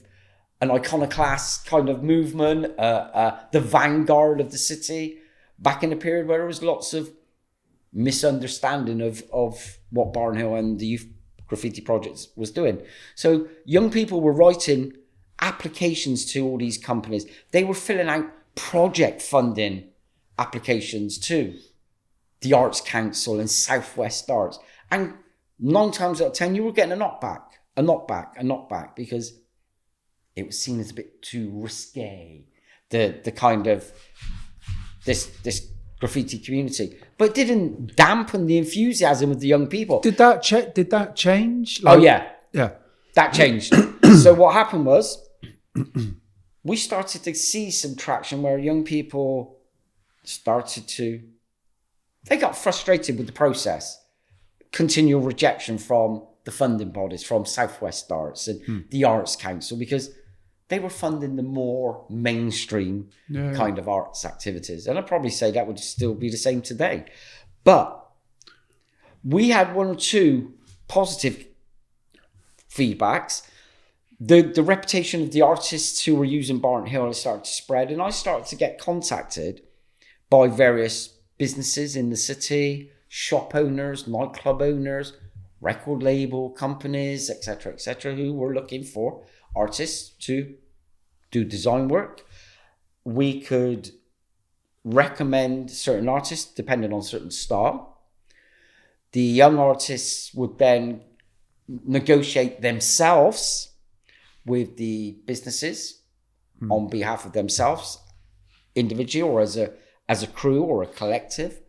Speaker 2: an iconoclast kind of movement, the vanguard of the city, back in a period where there was lots of misunderstanding of what Barton Hill and the youth graffiti projects was doing. So young people were writing applications to all these companies. They were filling out project funding applications to the Arts Council and Southwest Arts. And 9 times out of 10, you were getting a knockback, because it was seen as a bit too risque, the kind of this graffiti community. But it didn't dampen the enthusiasm of the young people.
Speaker 1: Did that change?
Speaker 2: Yeah.
Speaker 1: Yeah.
Speaker 2: That changed. So what happened was we started to see some traction where young people they got frustrated with the process. Continual rejection from the funding bodies, from Southwest Arts and the Arts Council, because they were funding the more mainstream kind of arts activities. And I'd probably say that would still be the same today. But we had 1 or 2 positive feedbacks, the reputation of the artists who were using Barton Hill started to spread, and I started to get contacted by various businesses in the city, shop owners, nightclub owners, record label companies, etc., who were looking for artists to do design work. We could recommend certain artists depending on certain style. The young artists would then negotiate themselves with the businesses on behalf of themselves, individually or as a crew or a collective.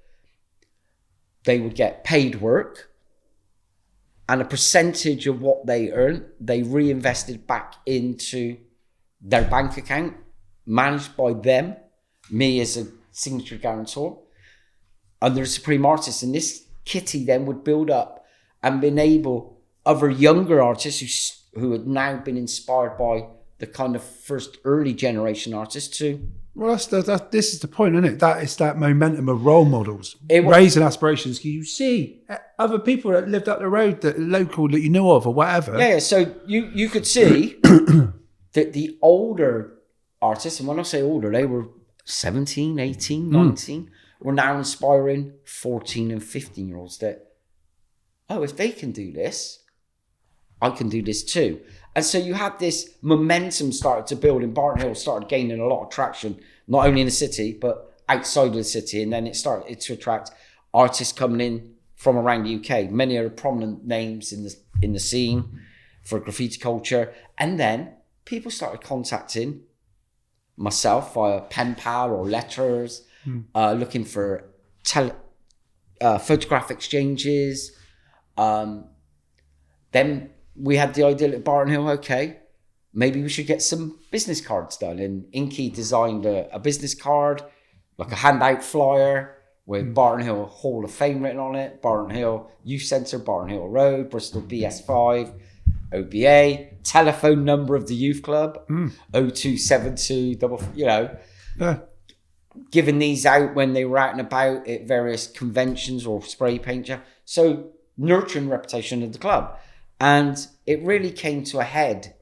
Speaker 2: They would get paid work, and a percentage of what they earned, they reinvested back into their bank account, managed by them, me as a signature guarantor, and the supreme artist. And this kitty then would build up and enable other younger artists who had now been inspired by the kind of first early generation artists to...
Speaker 1: Well, this is the point, isn't it? That is that momentum of role models, raising aspirations. You see other people that lived up the road, that local, that you know of or whatever.
Speaker 2: Yeah, so you could see that the older artists, and when I say older, they were 17, 18, 19, were now inspiring 14 and 15-year-olds that, if they can do this, I can do this too. And so you had this momentum started to build, and Barton Hill started gaining a lot of traction, not only in the city, but outside of the city. And then it started to attract artists coming in from around the UK. Many are prominent names in the scene for graffiti culture. And then people started contacting myself via pen pal or letters, looking for photograph exchanges. Then we had the idea at Barton Hill, okay, maybe we should get some business cards done. And Inky designed a business card, like a handout flyer with Barton Hill Hall of Fame written on it, Barton Hill Youth Centre, Barton Hill Road, Bristol BS5, OBA, telephone number of the youth club, 0272, giving these out when they were out and about at various conventions or spray paint. So nurturing reputation of the club. And it really came to a head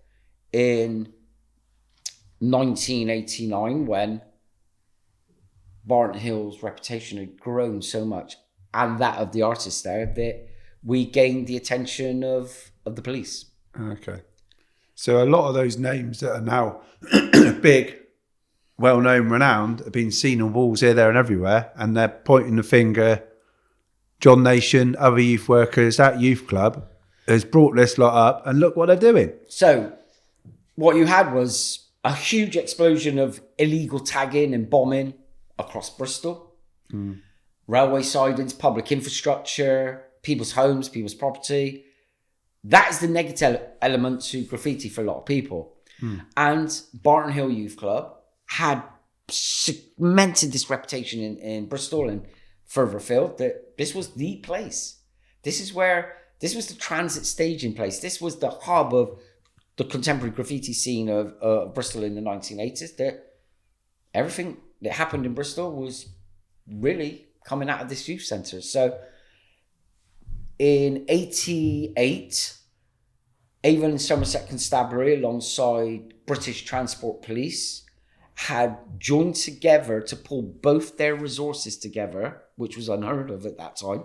Speaker 2: in 1989 when Barton Hill's reputation had grown so much, and that of the artists there, that we gained the attention of the police.
Speaker 1: Okay. So a lot of those names that are now big, well-known, renowned, have been seen on walls here, there and everywhere, and they're pointing the finger, John Nation, other youth workers, that youth club has brought this lot up, and look what they're doing.
Speaker 2: So what you had was a huge explosion of illegal tagging and bombing across Bristol. Railway sidings, public infrastructure, people's homes, people's property. That is the negative element to graffiti for a lot of people. And Barton Hill Youth Club had cemented this reputation in Bristol and further afield that this was the place. This was the transit staging place. This was the hub of the contemporary graffiti scene of Bristol in the 1980s. That everything that happened in Bristol was really coming out of this youth centre. So in 88, Avon and Somerset Constabulary, alongside British Transport Police, had joined together to pull both their resources together, which was unheard of at that time.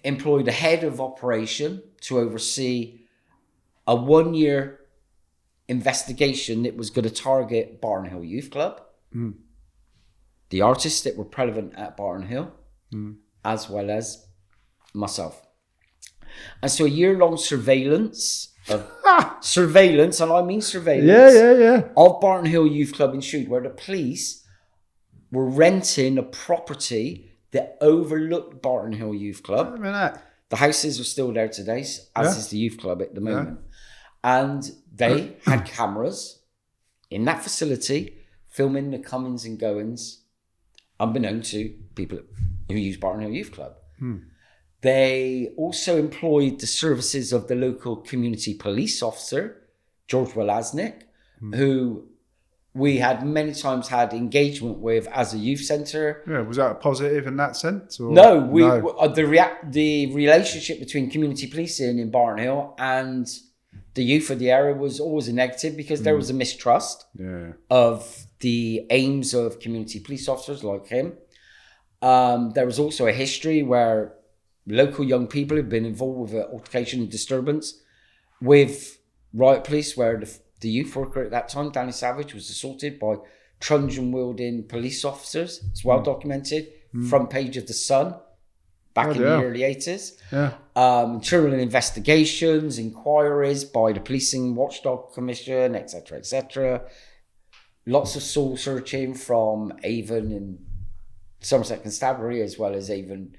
Speaker 2: Employed a head of operation to oversee a 1-year investigation that was going to target Barton Hill Youth Club, the artists that were prevalent at Barton Hill, as well as myself. And so a year-long surveillance, and I mean surveillance, of Barton Hill Youth Club ensued, where the police were renting a property that overlooked Barton Hill Youth Club. The houses are still there today, as is the youth club at the moment. And they had cameras in that facility filming the comings and goings, unbeknown to people who use Barton Hill Youth Club. They also employed the services of the local community police officer, George Welaznik, who we had many times had engagement with as a youth centre.
Speaker 1: Yeah, was that a positive in that sense? Or?
Speaker 2: No, the relationship between community policing in Barton Hill and the youth of the area was always a negative because there was a mistrust of the aims of community police officers like him. There was also a history where local young people have been involved with an altercation and disturbance with riot police, where the youth worker at that time, Danny Savage, was assaulted by truncheon-wielding police officers. It's well documented. Front page of The Sun back in the early 80s. Yeah. Internal investigations, inquiries by the Policing Watchdog Commission, etc., etc. Lots of soul searching from Avon and Somerset Constabulary, as well as Avon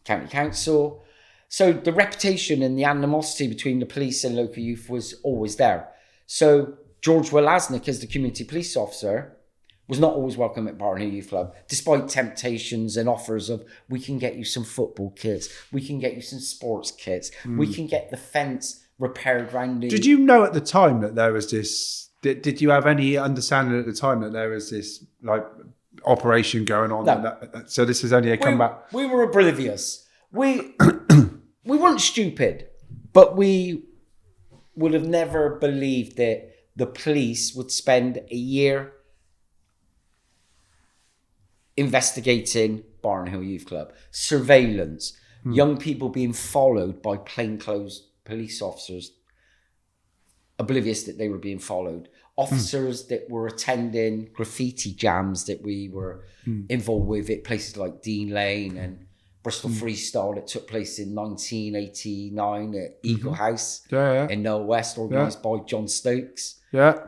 Speaker 2: County Council. So the reputation and the animosity between the police and local youth was always there. So George Welaznik, as the community police officer, was not always welcome at Barton Hill Youth Club, despite temptations and offers of, we can get you some football kits, we can get you some sports kits, we can get the fence repaired round the...
Speaker 1: Did you know at the time that there was this... Did you have any understanding at the time that there was this like operation going on?
Speaker 2: No.
Speaker 1: So this is only a comeback?
Speaker 2: We were oblivious. We weren't stupid, but we would have never believed that the police would spend a year investigating Barton Hill Youth Club, surveillance, young people being followed by plainclothes police officers, oblivious that they were being followed, officers that were attending graffiti jams that we were involved with at places like Dean Lane and Bristol Freestyle that took place in 1989 at Eagle House in Knoll West, organised by John Stokes. Yeah.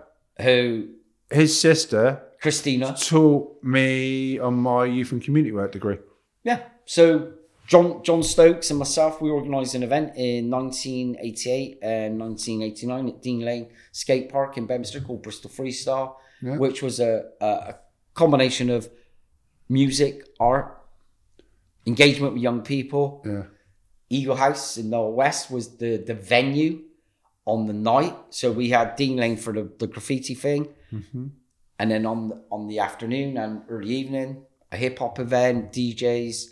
Speaker 2: Who...
Speaker 1: His sister...
Speaker 2: Christina
Speaker 1: taught me on my youth and community work degree.
Speaker 2: Yeah. So John Stokes and myself, we organised an event in 1988 and 1989 at Dean Lane Skate Park in Bedminster called Bristol Freestyle, which was a combination of music, art, engagement with young people. Yeah. Eagle House in Knoll West was the venue on the night. So we had Dean Lane for the graffiti thing. Mm-hmm. And then on the afternoon and early evening, a hip-hop event, DJs,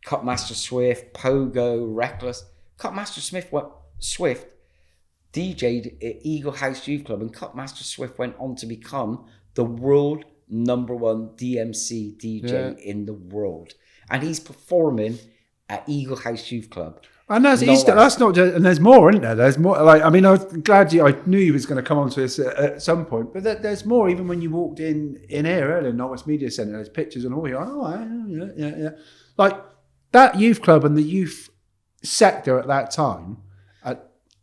Speaker 2: Cutmaster Swift, Pogo, Reckless. Cutmaster Swift DJ'd at Eagle House Youth Club, and Cutmaster Swift went on to become the world #1 DMC DJ in the world. And he's performing at Eagle House Youth Club.
Speaker 1: And that's not just, and there's more, isn't there? There's more. Like, I mean, I was glad I knew you was going to come on to this at some point, but there's more. Even when you walked in here earlier, Norwich Media Centre, there's pictures and all. You're like, yeah. Like that youth club and the youth sector at that time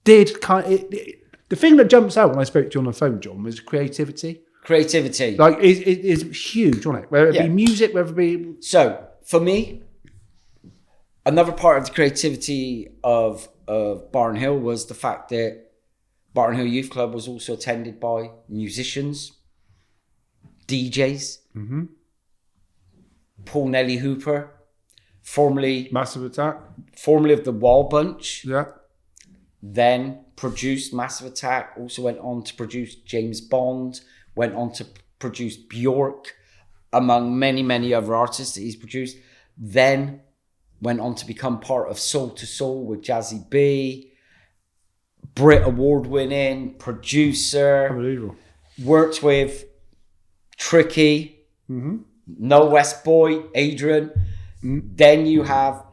Speaker 1: did kind of, the thing that jumps out when I spoke to you on the phone, John, was creativity.
Speaker 2: Creativity,
Speaker 1: like, is huge, wasn't it? Whether it be music, whether it be...
Speaker 2: So for me, another part of the creativity of Barton Hill was the fact that Barton Hill Youth Club was also attended by musicians, DJs, Paul Nelly Hooper, formerly
Speaker 1: Massive Attack,
Speaker 2: formerly of the Wild Bunch, then produced Massive Attack, also went on to produce James Bond, went on to produce Bjork, among many, many other artists that he's produced, then went on to become part of Soul to Soul with Jazzy B, Brit Award-winning producer.
Speaker 1: Unbelievable.
Speaker 2: Worked with Tricky, No West Boy, Adrian. Then you have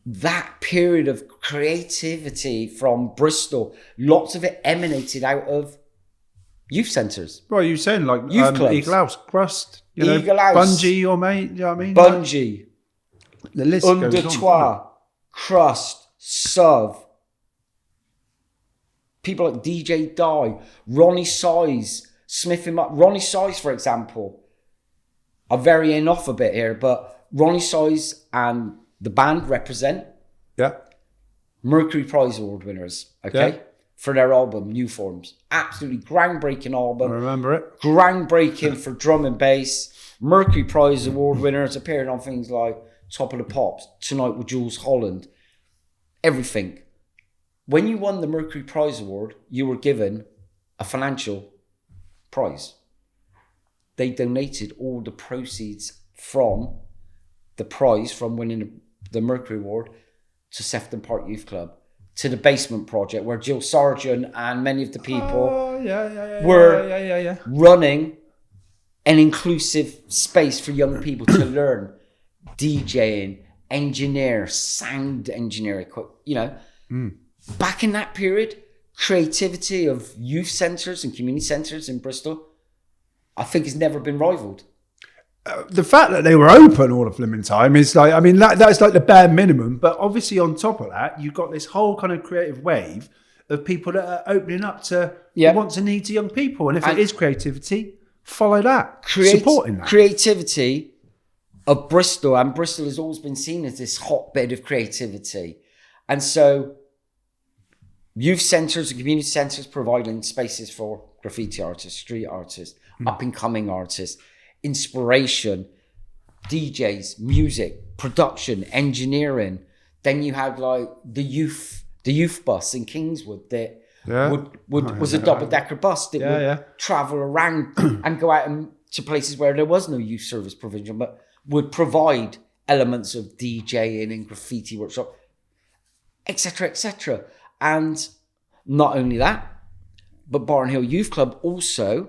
Speaker 2: that period of creativity from Bristol. Lots of it emanated out of youth centres.
Speaker 1: Well, you're saying like
Speaker 2: youth clubs.
Speaker 1: Eagle House, Crust,
Speaker 2: Eagle House,
Speaker 1: Bungie, your mate, you know what I mean?
Speaker 2: Bungie.
Speaker 1: The list
Speaker 2: Under
Speaker 1: goes
Speaker 2: Toi,
Speaker 1: on.
Speaker 2: Crust, Suv, people like DJ Die, Ronnie Size, Smith and Ronnie Size, for example. I'm varying off a bit here, but Ronnie Size and the band Represent. Mercury Prize Award winners, for their album, New Forms. Absolutely groundbreaking album.
Speaker 1: I remember it.
Speaker 2: Groundbreaking for drum and bass. Mercury Prize Award winners appearing on things like Top of the Pops, Tonight with Jules Holland, everything. When you won the Mercury Prize Award, you were given a financial prize. they donated all the proceeds from the prize from winning the Mercury Award to Sefton Park Youth Club, to the Basement Project, where Jill Sargent and many of the people were running an inclusive space for young people to learn DJing, engineer, sound engineering, Back in that period, creativity of youth centres and community centres in Bristol, I think has never been rivaled.
Speaker 1: The fact that they were open all of them time is like, I mean, that's like the bare minimum. But obviously on top of that, you've got this whole kind of creative wave of people that are opening up to the wants and needs of young people. And if it is creativity, follow that, supporting that.
Speaker 2: Creativity of Bristol, and Bristol has always been seen as this hotbed of creativity. And so youth centres and community centres providing spaces for graffiti artists, street artists, up-and-coming artists, inspiration, DJs, music, production, engineering. Then you had like the youth bus in Kingswood that was a double-decker bus that would travel around and go out to places where there was no youth service provision, but would provide elements of DJing and graffiti workshop, etc., etc. And not only that, but Barton Hill Youth Club also,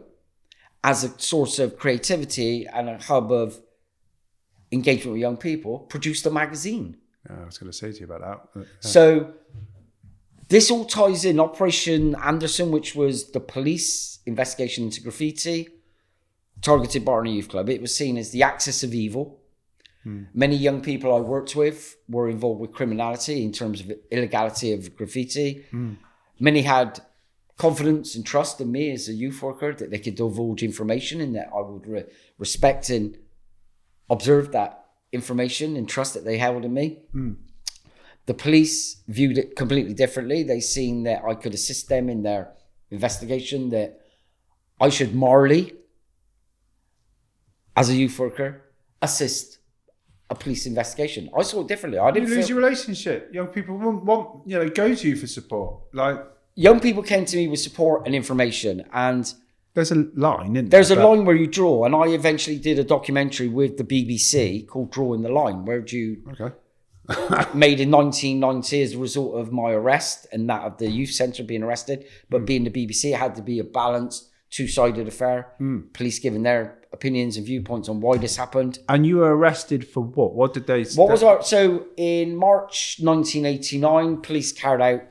Speaker 2: as a source of creativity and a hub of engagement with young people, produced a magazine.
Speaker 1: Yeah, I was going to say to you about that.
Speaker 2: So this all ties in. Operation Anderson, which was the police investigation into graffiti, targeted Barton Youth Club. It was seen as the axis of evil. Many young people I worked with were involved with criminality in terms of illegality of graffiti. Many had confidence and trust in me as a youth worker that they could divulge information and that I would respect and observe that information and trust that they held in me. The police viewed it completely differently. They seen that I could assist them in their investigation, that I should morally, as a youth worker, assist a police investigation. I saw it differently. I didn't
Speaker 1: lose your relationship. Young people want go to you for support. Like,
Speaker 2: young people came to me with support and information, and
Speaker 1: there's a line, isn't
Speaker 2: there? There's a line where you draw, and I eventually did a documentary with the BBC called Drawing the Line, where made in 1990 as a result of my arrest and that of the youth centre being arrested. But being the BBC, it had to be a balanced, two-sided affair. Police giving their opinions and viewpoints on why this happened.
Speaker 1: And you were arrested for what? What did they...
Speaker 2: So in March 1989, police carried out,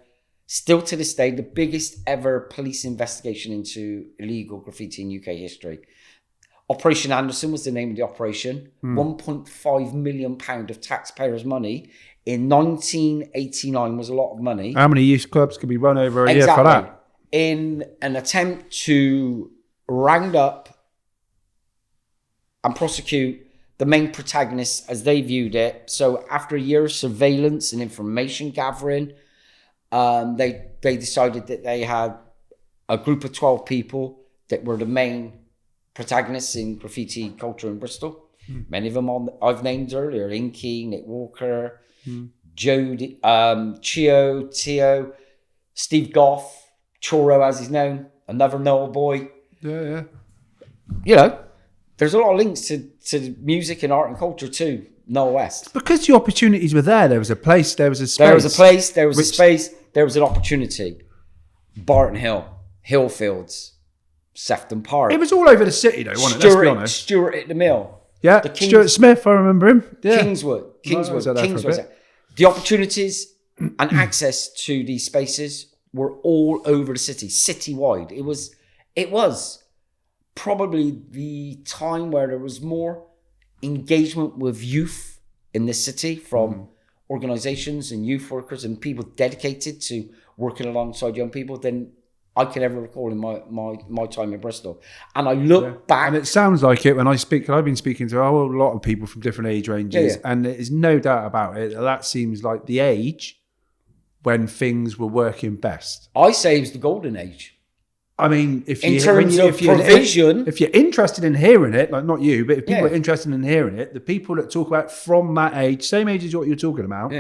Speaker 2: still to this day, the biggest ever police investigation into illegal graffiti in UK history. Operation Anderson was the name of the operation. £1.5 million of taxpayers' money in 1989 was a lot of money.
Speaker 1: How many youth clubs could be run over a year for that?
Speaker 2: In an attempt to round up and prosecute the main protagonists as they viewed it. So after a year of surveillance and information gathering, they decided that they had a group of 12 people that were the main protagonists in graffiti culture in Bristol. Many of them I've named earlier: Inky, Nick Walker, Jody, Chio, Tio, Steve Goff, Choro as he's known, another Noel boy.
Speaker 1: Yeah.
Speaker 2: There's a lot of links to music and art and culture too. Noel West.
Speaker 1: Because the opportunities were there. There was a place, there was a space.
Speaker 2: There was a place, there was a space, there was an opportunity. Barton Hill, Hillfields, Sefton Park.
Speaker 1: It was all over the city though, wasn't it? Let's be honest.
Speaker 2: Stuart at the Mill.
Speaker 1: Yeah, Stuart Smith, I remember him. Yeah.
Speaker 2: Kingswood. The opportunities and access to these spaces were all over the city, citywide. It was probably the time where there was more engagement with youth in this city from organisations and youth workers and people dedicated to working alongside young people than I can ever recall in my time in Bristol. And I look back...
Speaker 1: And it sounds like it when I speak, I've been speaking to a whole lot of people from different age ranges, and there's no doubt about it, that seems like the age when things were working best.
Speaker 2: I say it was the golden age.
Speaker 1: I mean, if you're interested in hearing it, like not you, but if people are interested in hearing it, the people that talk about from that age, same age as what you're talking about,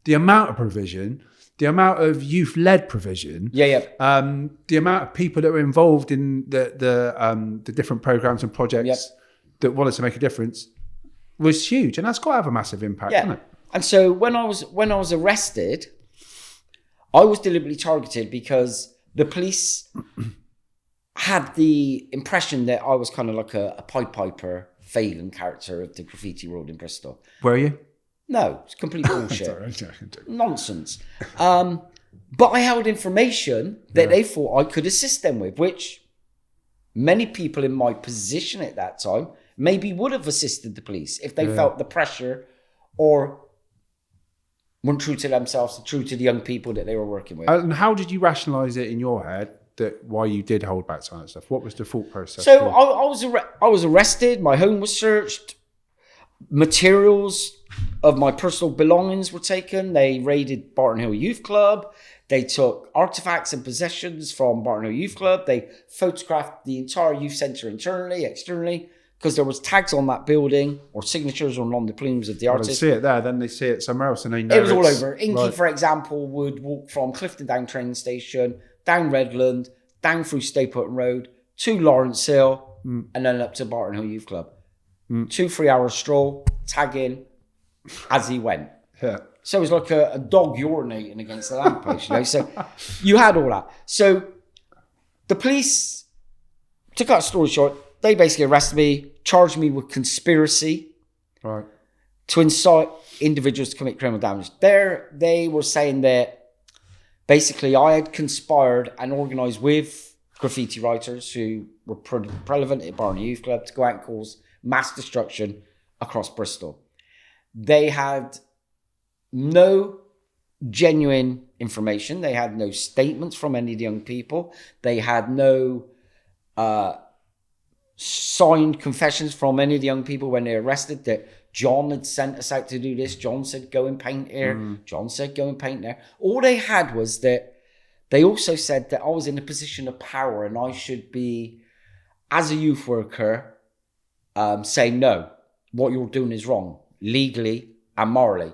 Speaker 1: the amount of provision, the amount of youth-led provision, the amount of people that were involved in the different programs and projects that wanted to make a difference was huge, and that's got to have a massive impact, doesn't it?
Speaker 2: And so when I was arrested, I was deliberately targeted because the police had the impression that I was kind of like a Pied Piper, Phelan character of the graffiti world in Bristol.
Speaker 1: Were you?
Speaker 2: No, it's complete bullshit. Nonsense. But I held information that they thought I could assist them with, which many people in my position at that time maybe would have assisted the police if they felt the pressure or weren't true to themselves, true to the young people that they were working with.
Speaker 1: And how did you rationalise it in your head that why you did hold back some of that stuff? What was the thought process?
Speaker 2: So I was arrested. My home was searched. Materials of my personal belongings were taken. They raided Barton Hill Youth Club. They took artifacts and possessions from Barton Hill Youth Club. They photographed the entire youth centre internally, externally, because there was tags on that building or signatures on the plumes of the artist.
Speaker 1: They see it there, then they see it somewhere else, and they know
Speaker 2: it was all over. Inky, for example, would walk from Clifton Down train station, down Redland, down through Stapleton Road, to Lawrence Hill, and then up to Barton Hill Youth Club. 2-3 hour stroll, tagging as he went.
Speaker 1: Yeah.
Speaker 2: So it was like a dog urinating against the lamppost, you know. So you had all that. So the police, to cut a story short, they basically arrested me, charged me with conspiracy to incite individuals to commit criminal damage. They were saying that basically I had conspired and organised with graffiti writers who were relevant at Barton Youth Club to go out and cause mass destruction across Bristol. They had no genuine information. They had no statements from any of the young people. They had no signed confessions from any of the young people when they were arrested that John had sent us out to do this. John said, go and paint here. John said, go and paint there. All they had was that they also said that I was in a position of power and I should be, as a youth worker, saying, no, what you're doing is wrong, legally and morally.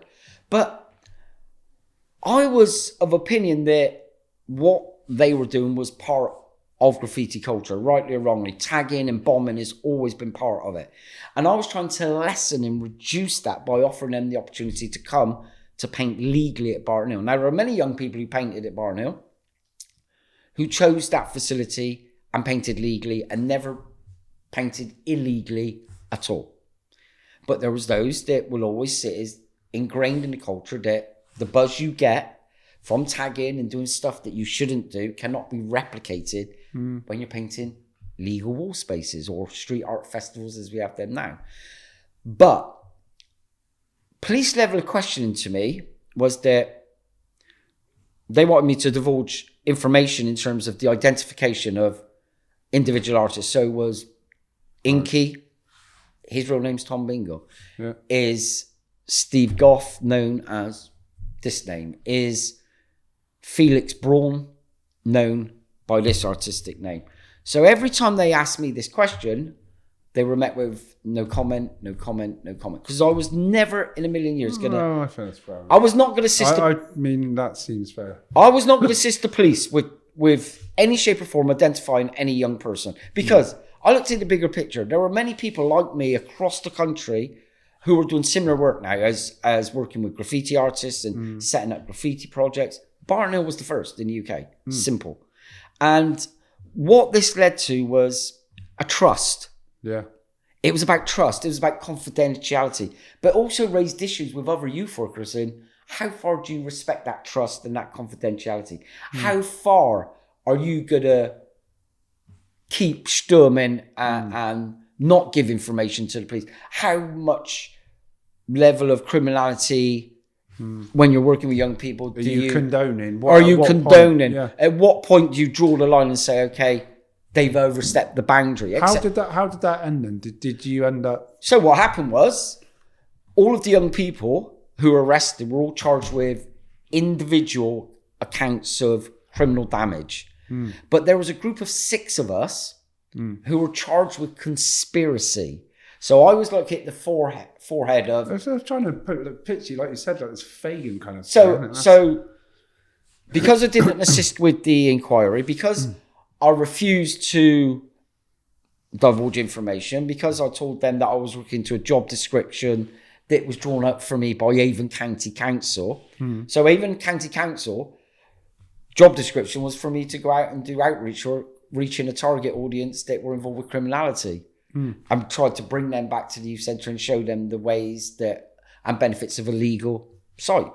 Speaker 2: But I was of opinion that what they were doing was part of graffiti culture, rightly or wrongly. Tagging and bombing has always been part of it. And I was trying to lessen and reduce that by offering them the opportunity to come to paint legally at Barton Hill. Now, there are many young people who painted at Barton Hill who chose that facility and painted legally and never painted illegally at all. But there was those that will always sit as ingrained in the culture that the buzz you get from tagging and doing stuff that you shouldn't do cannot be replicated when you're painting legal wall spaces or street art festivals as we have them now. But police level of questioning to me was that they wanted me to divulge information in terms of the identification of individual artists. So was Inky, his real name's Tom Bingle, is Steve Goff, known as this name, is Felix Braun, known by this artistic name. So every time they asked me this question, they were met with no comment, no comment, no comment. Because I was never in a million years going to...
Speaker 1: No, I think that's fair.
Speaker 2: I was not going to assist...
Speaker 1: I mean, that seems fair.
Speaker 2: I was not going to assist the police with any shape or form identifying any young person. Because I looked at the bigger picture. There were many people like me across the country who were doing similar work now as working with graffiti artists and setting up graffiti projects. Barton Hill was the first in the UK. Simple. And what this led to was a trust.
Speaker 1: Yeah.
Speaker 2: It was about trust. It was about confidentiality, but also raised issues with other youth workers in how far do you respect that trust and that confidentiality? How far are you going to keep stürming and not give information to the police? How much level of criminality when you're working with young people
Speaker 1: Are you condoning?
Speaker 2: Are you condoning?
Speaker 1: Yeah.
Speaker 2: At what point do you draw the line and say, okay, they've overstepped the boundary?
Speaker 1: How did that end then? Did you end up...
Speaker 2: So what happened was all of the young people who were arrested were all charged with individual accounts of criminal damage. But there was a group of 6 of us who were charged with conspiracy. So I was like hit the forehead of...
Speaker 1: I was trying to put the picture, like you said, like this Fagin kind of
Speaker 2: So because I didn't assist with the inquiry, because I refused to divulge information, because I told them that I was looking to a job description that was drawn up for me by Avon County Council. So Avon County Council job description was for me to go out and do outreach or reaching a target audience that were involved with criminality. And tried to bring them back to the youth centre and show them the ways that and benefits of a legal site.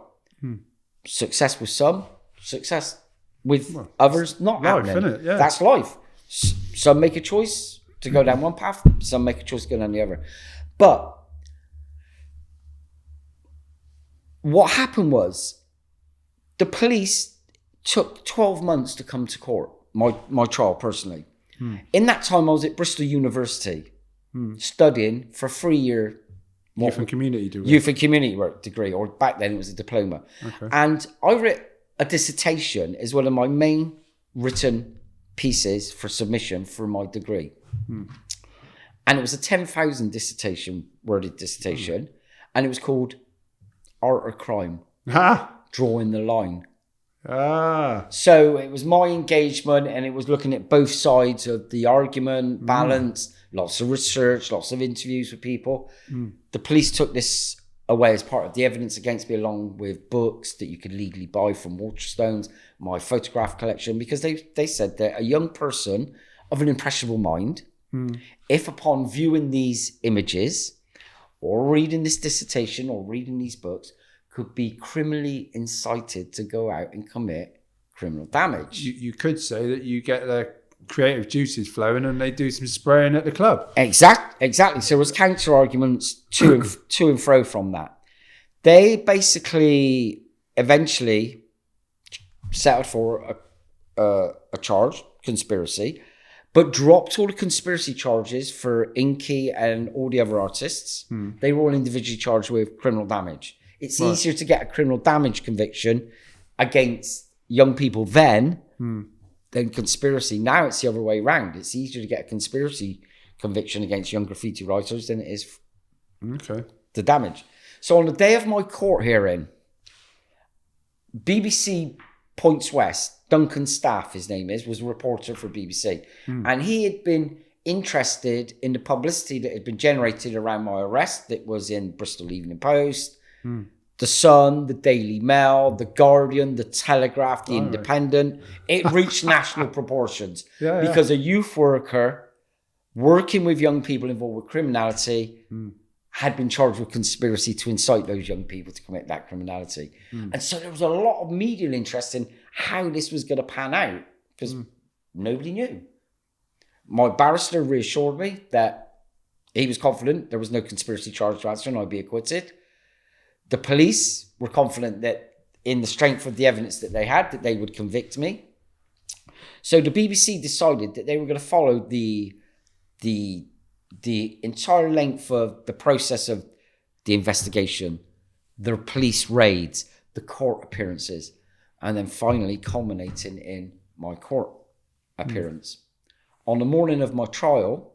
Speaker 2: Success with some, success with others not
Speaker 1: life,
Speaker 2: happening.
Speaker 1: isn't it? Yeah.
Speaker 2: That's life. Some make a choice to go down one path, some make a choice to go down the other. But what happened was the police took 12 months to come to court, my trial personally. In that time, I was at Bristol University studying for a 3-year
Speaker 1: Youth and community degree.
Speaker 2: Youth and community work degree, or back then it was a diploma.
Speaker 1: Okay.
Speaker 2: And I wrote a dissertation as one of my main written pieces for submission for my degree. And it was a 10,000 worded dissertation, and it was called Art or Crime, Drawing the Line. So it was my engagement, and it was looking at both sides of the argument, balance, lots of research, lots of interviews with people. The police took this away as part of the evidence against me, along with books that you could legally buy from Waterstones, my photograph collection, because they said that a young person of an impressionable mind, if upon viewing these images or reading this dissertation or reading these books, could be criminally incited to go out and commit criminal damage.
Speaker 1: You could say that you get their creative juices flowing and they do some spraying at the club.
Speaker 2: Exactly. So there was counter arguments to and fro from that. They basically eventually settled for a charge, conspiracy, but dropped all the conspiracy charges for Inky and all the other artists. They were all individually charged with criminal damage. It's easier to get a criminal damage conviction against young people then than conspiracy. Now it's the other way around. It's easier to get a conspiracy conviction against young graffiti writers than it is the damage. So on the day of my court hearing, BBC Points West, Duncan Staff, his name is, was a reporter for BBC. And he had been interested in the publicity that had been generated around my arrest that was in Bristol Evening Post, The Sun, the Daily Mail, the Guardian, the Telegraph, the Independent. It reached national proportions because a youth worker working with young people involved with criminality had been charged with conspiracy to incite those young people to commit that criminality. And so there was a lot of media interest in how this was going to pan out because nobody knew. My barrister reassured me that he was confident there was no conspiracy charge to answer and I'd be acquitted. The police were confident that in the strength of the evidence that they had, that they would convict me. So the BBC decided that they were going to follow the entire length of the process of the investigation, the police raids, the court appearances, and then finally culminating in my court appearance. On the morning of my trial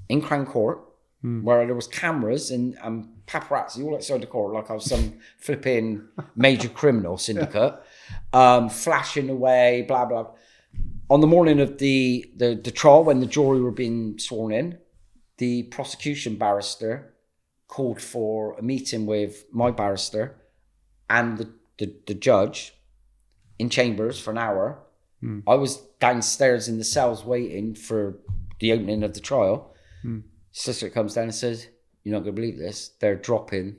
Speaker 2: in Crown Court, where there was cameras and paparazzi all outside the court, like I was some flipping major criminal syndicate, flashing away, blah, blah. On the morning of the trial, when the jury were being sworn in, the prosecution barrister called for a meeting with my barrister and the judge in chambers for an hour. I was downstairs in the cells waiting for the opening of the trial. Solicitor comes down and says, "You're not going to believe this. They're dropping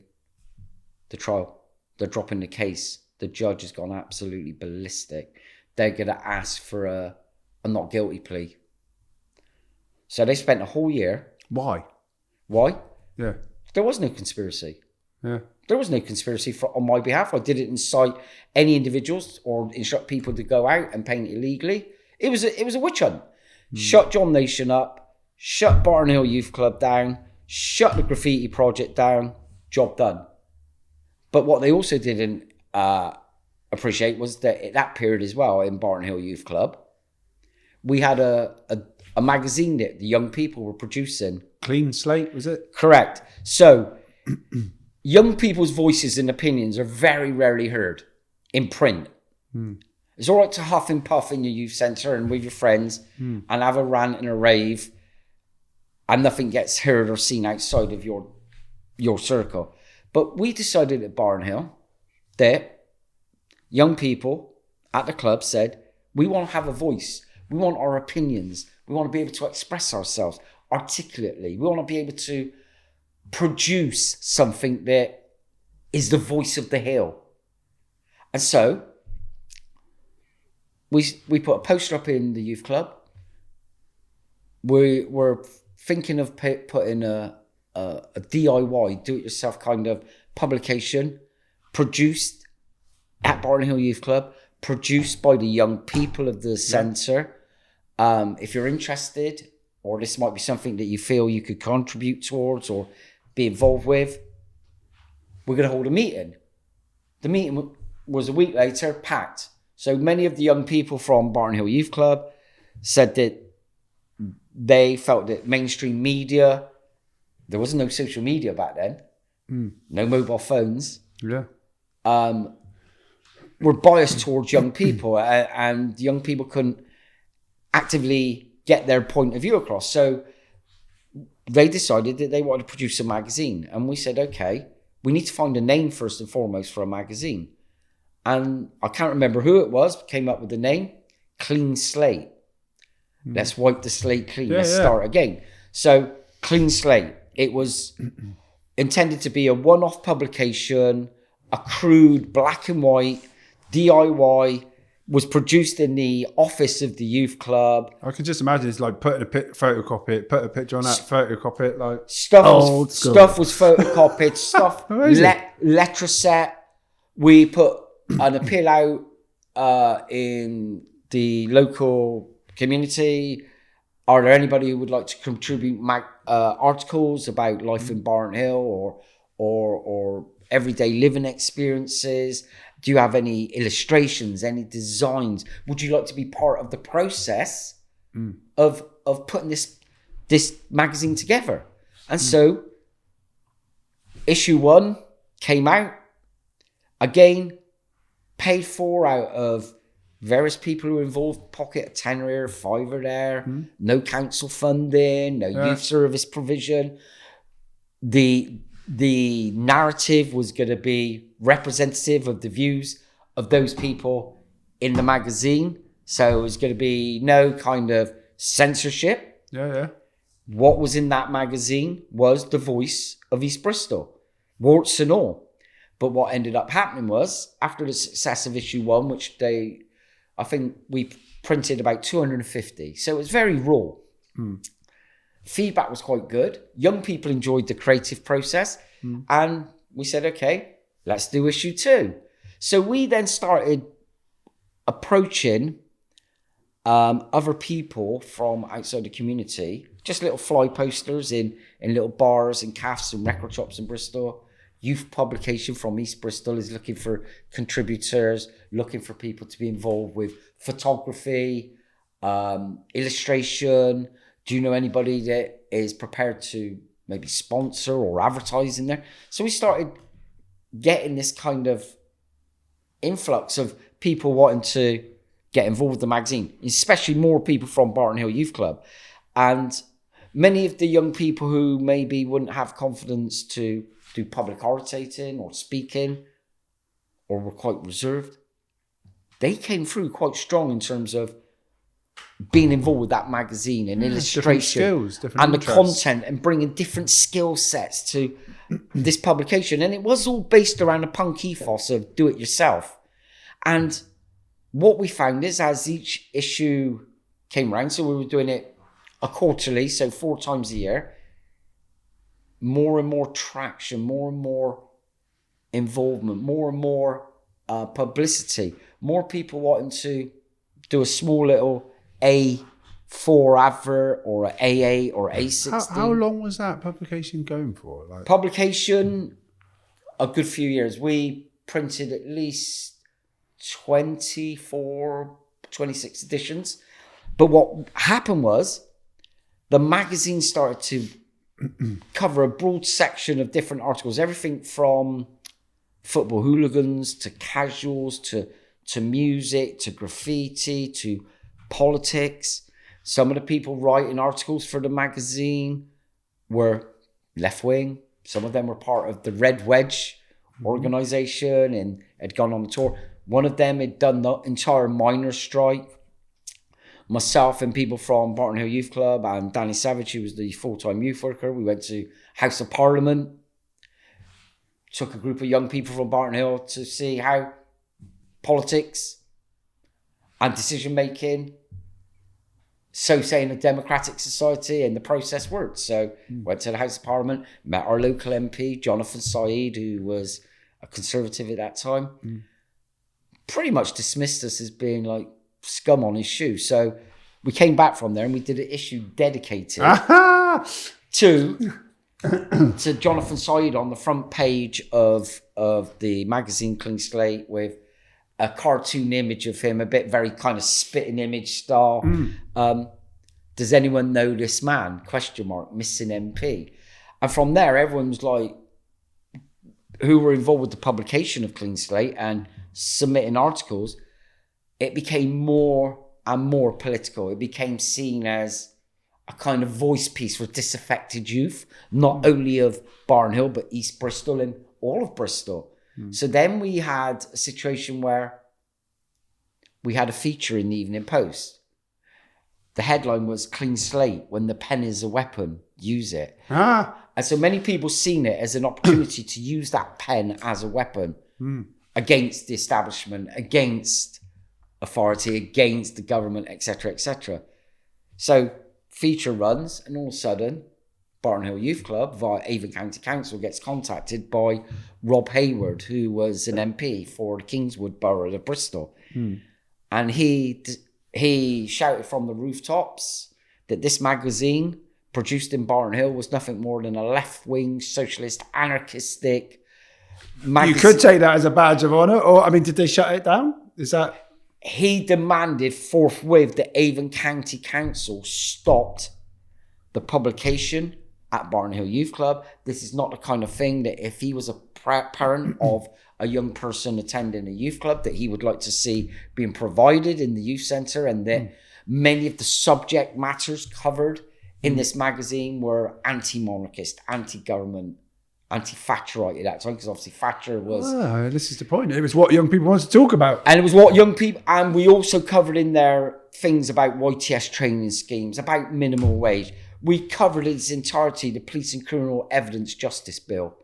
Speaker 2: the trial. They're dropping the case. The judge has gone absolutely ballistic. They're going to ask for a not guilty plea." So they spent a whole year.
Speaker 1: Why?
Speaker 2: Yeah. There was no conspiracy.
Speaker 1: Yeah.
Speaker 2: There was no conspiracy on my behalf. I didn't incite any individuals or instruct people to go out and paint illegally. It was a witch hunt. Shut John Nation up. Shut Barton Hill Youth Club down. Shut the graffiti project down. Job done. But what they also didn't appreciate was that at that period as well in Barton Hill Youth Club, we had a magazine that the young people were producing.
Speaker 1: Clean Slate, was it?
Speaker 2: Correct. So young people's voices and opinions are very rarely heard in print. It's all right to huff and puff in your youth centre and with your friends and have a rant and a rave, and nothing gets heard or seen outside of your circle. But we decided at Barton Hill that young people at the club said, we want to have a voice. We want our opinions. We want to be able to express ourselves articulately. We want to be able to produce something that is the voice of the hill. And so we put a poster up in the youth club. We were thinking of putting a DIY, do-it-yourself kind of publication produced at Barton Hill Youth Club, produced by the young people of the centre. If you're interested, or this might be something that you feel you could contribute towards or be involved with, we're going to hold a meeting. The meeting was a week later, packed. So many of the young people from Barton Hill Youth Club said that they felt that mainstream media, there was no social media back then, no mobile phones, were biased towards young people, and young people couldn't actively get their point of view across. So they decided that they wanted to produce a magazine. And we said, okay, we need to find a name first and foremost for a magazine. And I can't remember who it was, but came up with the name Clean Slate. Let's wipe the slate clean. Let's start again. So Clean Slate. It was intended to be a one-off publication, a crude black and white DIY, was produced in the office of the youth club.
Speaker 1: I can just imagine it's like putting photocopy it, put a picture on that, photocopy it, like
Speaker 2: stuff was photocopied, stuff letter set. We put an appeal out in the local community. Are there anybody who would like to contribute articles about life in Barton Hill or everyday living experiences? Do you have any illustrations, any designs? Would you like to be part of the process of putting this magazine together? And so issue 1 came out, again, paid for out of various people who were involved, pocket a tenner here, fiver there, no council funding, no youth service provision. The narrative was going to be representative of the views of those people in the magazine. So it was going to be no kind of censorship. What was in that magazine was the voice of East Bristol, warts and all. But what ended up happening was, after the success of issue 1, which I think we printed about 250. So it was very raw. Feedback was quite good. Young people enjoyed the creative process. And we said, okay, let's do issue 2. So we then started approaching other people from outside the community, just little fly posters in little bars and cafes and record shops in Bristol. Youth publication from East Bristol is looking for contributors, looking for people to be involved with photography, illustration. Do you know anybody that is prepared to maybe sponsor or advertise in there? So we started getting this kind of influx of people wanting to get involved with the magazine, especially more people from Barton Hill Youth Club. And many of the young people who maybe wouldn't have confidence to do public orating or speaking, or were quite reserved, they came through quite strong in terms of being involved with that magazine and illustration and the content, and bringing different skill sets to this publication. And it was all based around a punk ethos of do it yourself. And what we found is, as each issue came around, so we were doing it a quarterly, so 4 times a year, more and more traction, more and more involvement, more and more publicity, more people wanting to do a small little A4 advert or an A8 or A16.
Speaker 1: How long was that publication going for?
Speaker 2: Publication, a good few years. We printed at least 24, 26 editions. But what happened was the magazine started to cover a broad section of different articles, everything from football hooligans to casuals to music, to graffiti, to politics. Some of the people writing articles for the magazine were left-wing. Some of them were part of the Red Wedge organization and had gone on tour. One of them had done the entire miners' strike. Myself and people from Barton Hill Youth Club and Danny Savage, who was the full-time youth worker, we went to House of Parliament, took a group of young people from Barton Hill to see how politics and decision-making, so saying a democratic society and the process worked. So went to the House of Parliament, met our local MP, Jonathan Said, who was a Conservative at that time. Pretty much dismissed us as being like scum on his shoe. So we came back from there and we did an issue dedicated to Jonathan Said on the front page of the magazine Clean Slate with a cartoon image of him, a bit very kind of spitting image style. Does anyone know this man? ? Missing MP. And from there, everyone was like, who were involved with the publication of Clean Slate and submitting articles, it became more and more political. It became seen as a kind of voice piece for disaffected youth, not only of Barton Hill, but East Bristol and all of Bristol. So then we had a situation where we had a feature in the Evening Post. The headline was Clean Slate, when the pen is a weapon, use it. And so many people seen it as an opportunity to use that pen as a weapon against the establishment, against authority, against the government, etc., etc. So feature runs, and all of a sudden, Barton Hill Youth Club via Avon County Council gets contacted by Rob Hayward, who was an MP for the Kingswood Borough of Bristol. And he shouted from the rooftops that this magazine produced in Barton Hill was nothing more than a left-wing, socialist, anarchistic magazine.
Speaker 1: You could take that as a badge of honour, or, I mean, did they shut it down? Is that...
Speaker 2: He demanded forthwith that Avon County Council stopped the publication at Barton Hill Youth Club. This is not the kind of thing that if he was a parent of a young person attending a youth club that he would like to see being provided in the youth centre, and that many of the subject matters covered in this magazine were anti-monarchist, anti-government, anti-Thatcherite at that time, because obviously Thatcher was...
Speaker 1: this is the point. It was what young people wanted to talk about.
Speaker 2: And it was what young people... And we also covered in there things about YTS training schemes, about minimum wage. We covered in its entirety the Police and Criminal Evidence Justice Bill.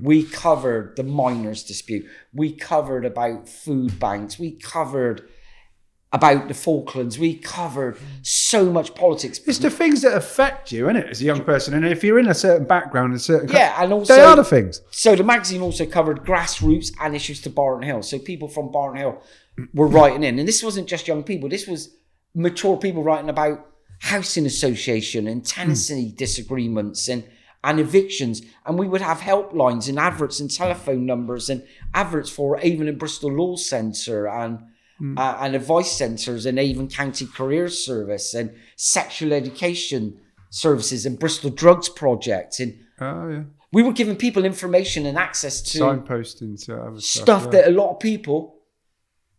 Speaker 2: We covered the miners' dispute. We covered about food banks. We covered about the Falklands. We covered so much politics.
Speaker 1: It's the things that affect you, isn't it, as a young person? And if you're in a certain background, and certain
Speaker 2: and also
Speaker 1: they are the things.
Speaker 2: So the magazine also covered grassroots and issues to Barton Hill. So people from Barton Hill were writing in, and this wasn't just young people. This was mature people writing about housing association and tenancy disagreements and evictions. And we would have helplines and adverts and telephone numbers and adverts for Avon and Bristol Law Centre and advice centres and Avon County Career Service and sexual education services and Bristol Drugs Project. And we were giving people information and access to
Speaker 1: signposting to other
Speaker 2: stuff that a lot of people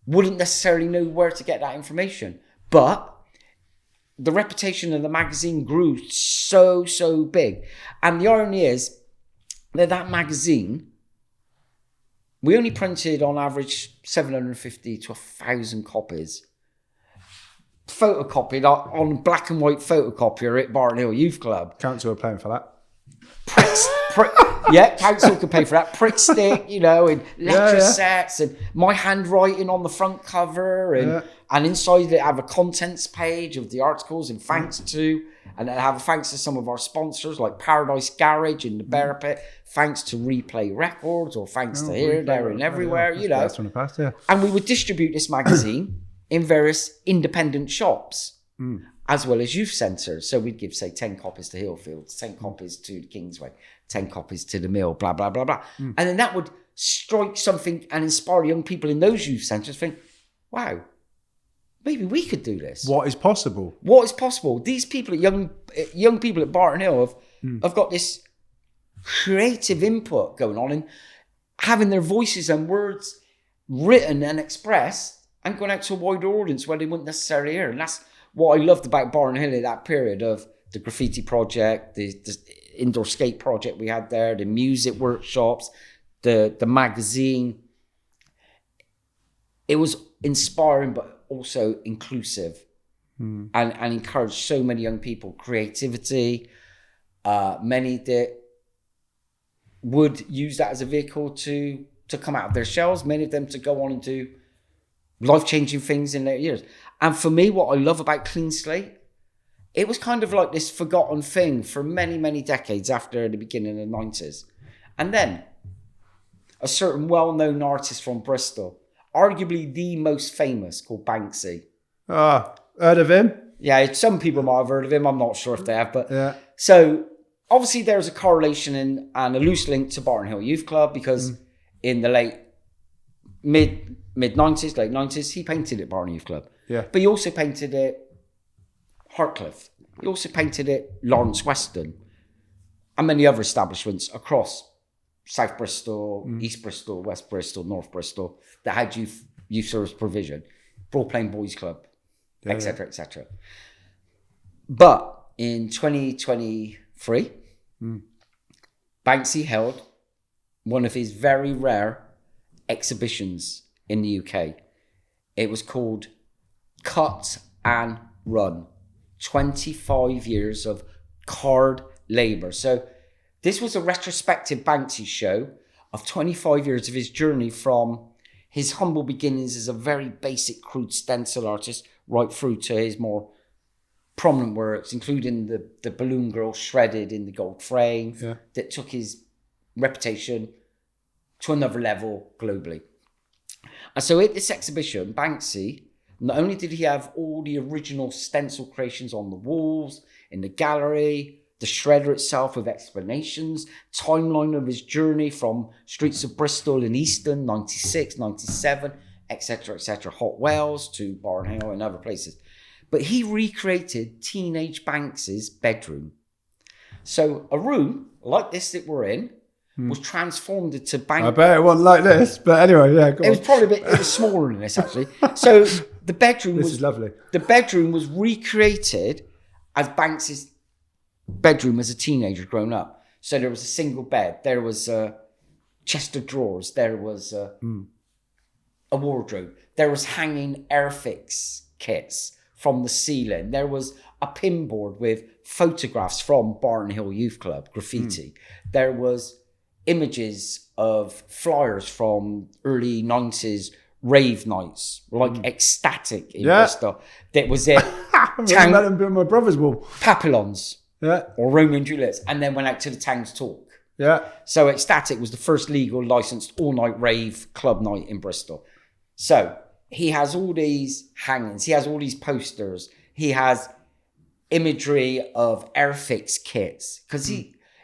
Speaker 2: wouldn't necessarily know where to get that information. But the reputation of the magazine grew so big. And the irony is that magazine, we only printed on average 750 to 1,000 copies. Photocopied on black and white photocopier at Barton Hill Youth Club.
Speaker 1: Council are paying for that.
Speaker 2: Council could pay for that. Prick stick, and lecture sets and my handwriting on the front cover and inside it have a contents page of the articles and thanks to, and it have a thanks to some of our sponsors like Paradise Garage in the Bear Pit, thanks to Replay Records, or thanks to Here, There and Everywhere,
Speaker 1: That's from the past,
Speaker 2: And we would distribute this magazine in various independent shops. As well as youth centres. So we'd give, say, 10 copies to Hillfield, 10 copies to the Kingsway, 10 copies to the Mill, blah, blah, blah, blah. And then that would strike something and inspire young people in those youth centres to think, wow, maybe we could do this.
Speaker 1: What is possible?
Speaker 2: What is possible? These people, young people at Barton Hill have got this creative input going on and having their voices and words written and expressed and going out to a wider audience where they wouldn't necessarily hear. And that's what I loved about Barton Hill at that period of the graffiti project, the indoor skate project we had there, the music workshops, the magazine. It was inspiring, but also inclusive, and encouraged so many young people. Creativity, many that would use that as a vehicle to come out of their shells. Many of them to go on and do life-changing things in their years. And for me, what I love about Clean Slate, it was kind of like this forgotten thing for many, many decades after the beginning of the 90s. And then a certain well-known artist from Bristol, arguably the most famous, called Banksy.
Speaker 1: Heard of him?
Speaker 2: Yeah, some people might have heard of him. I'm not sure if they have. But
Speaker 1: yeah.
Speaker 2: So obviously there's a correlation and a loose link to Barton Hill Youth Club, because in the mid-90s, late 90s, he painted at Barton Youth Club.
Speaker 1: Yeah.
Speaker 2: But he also painted at Hartcliffe. He also painted at Lawrence Weston and many other establishments across South Bristol, East Bristol, West Bristol, North Bristol that had youth service provision, Broad Plain Boys Club, etc., etc. But in 2023, Banksy held one of his very rare exhibitions in the UK. It was called Cut and Run. 25 years of hard labour. So this was a retrospective Banksy show of 25 years of his journey from his humble beginnings as a very basic, crude stencil artist right through to his more prominent works, including the Balloon Girl shredded in the gold frame that took his reputation to another level globally. And so at this exhibition, Banksy, not only did he have all the original stencil creations on the walls, in the gallery, the shredder itself with explanations, timeline of his journey from streets of Bristol and Easton, 96, 97, etc., Hot Wells to Barton Hill and other places. But he recreated teenage Banksy's bedroom. So a room like this that we're in was transformed into Banksy.
Speaker 1: I bet it wasn't like this, but anyway, yeah. Go on.
Speaker 2: It was probably it was smaller than this actually. So the bedroom
Speaker 1: This is lovely.
Speaker 2: The bedroom was recreated as Banksy's bedroom as a teenager grown up. So there was a single bed, there was a chest of drawers, there was a wardrobe, there was hanging Airfix kits from the ceiling, there was a pinboard with photographs from Barton Hill Youth Club, graffiti. There was images of flyers from early 90s rave nights, like Ecstatic in Bristol. That was it.
Speaker 1: Let them be on my brother's wall.
Speaker 2: Papillons.
Speaker 1: Yeah.
Speaker 2: Or Romeo and Juliet's. And then went out to the Towns Talk.
Speaker 1: Yeah.
Speaker 2: So Ecstatic was the first legal licensed all-night rave club night in Bristol. So he has all these hangings. He has all these posters. He has imagery of Airfix kits. Because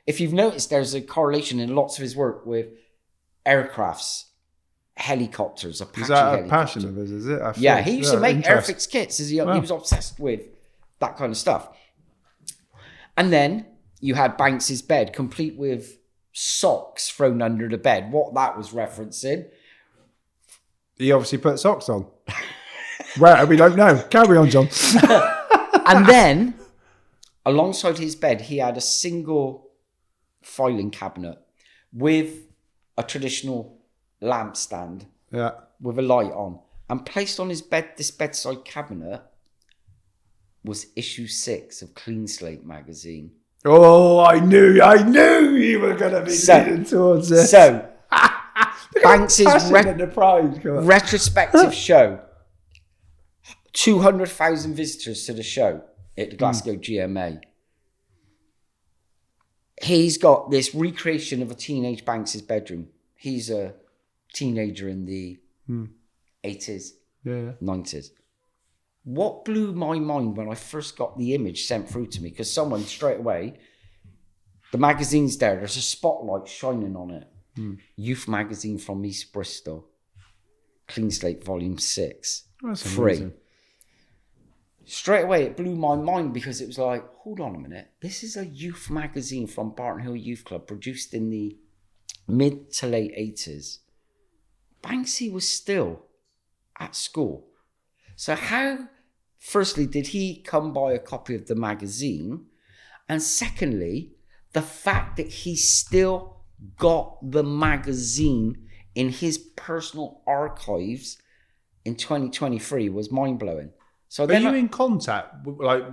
Speaker 2: if you've noticed, there's a correlation in lots of his work with aircrafts, helicopters, Apache
Speaker 1: Is that a
Speaker 2: helicopter.
Speaker 1: passion of his, is it?
Speaker 2: Yeah, he used to make
Speaker 1: interest.
Speaker 2: Airfix kits as he was obsessed with that kind of stuff. And then you had Banksy's bed, complete with socks thrown under the bed. What that was referencing.
Speaker 1: He obviously put socks on. Well, we don't know. Carry on, John.
Speaker 2: And then, alongside his bed, he had a single filing cabinet with a traditional lampstand with a light on. And placed on his bed, this bedside cabinet, was issue 6 of Clean Slate magazine.
Speaker 1: Oh, I knew you were going to be leading towards this.
Speaker 2: So, Banksy's
Speaker 1: pride.
Speaker 2: retrospective show, 200,000 visitors to the show at the Glasgow GMA. He's got this recreation of a teenage Banksy's bedroom. He's a teenager in the 80s, 90s. What blew my mind when I first got the image sent through to me, because someone straight away, the magazine's there's a spotlight shining on it. Youth magazine from East Bristol, Clean Slate volume 6,
Speaker 1: That's
Speaker 2: free.
Speaker 1: amazing.
Speaker 2: Straight away it blew my mind, because it was like, hold on a minute, this is a youth magazine from Barton Hill Youth Club produced in the mid to late 80s. Banksy was still at school. So how, firstly, did he come by a copy of the magazine? And secondly, the fact that he still got the magazine in his personal archives in 2023 was mind-blowing. So
Speaker 1: are you in contact, like,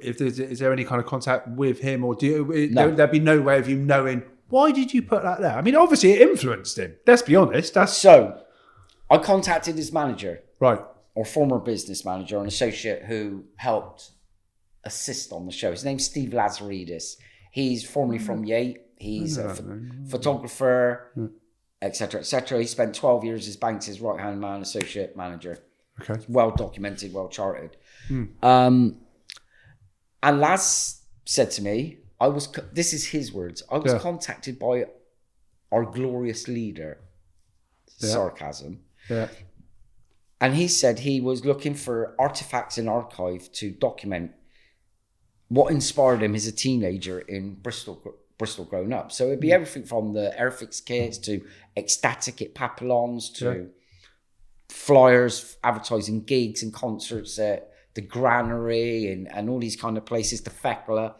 Speaker 1: is there any kind of contact with him, or
Speaker 2: No.
Speaker 1: there'd be no way of you knowing, why did you put that there? I mean, obviously it influenced him. Let's be honest.
Speaker 2: So I contacted his manager,
Speaker 1: Right.
Speaker 2: or former business manager, an associate who helped assist on the show. His name's Steve Lazaridis. He's formerly from Yate. He's a photographer, etc., etc. He spent 12 years as Banks's right-hand man, associate manager.
Speaker 1: Okay.
Speaker 2: It's well documented, well charted. And Laz said to me, this is his words, I was contacted by our glorious leader, sarcasm.
Speaker 1: Yeah.
Speaker 2: And he said he was looking for artifacts in archive to document what inspired him as a teenager in Bristol growing up. So it'd be everything from the Airfix kits to ecstatic at Papillons to flyers advertising gigs and concerts at the Granary and all these kind of places, the Fekla.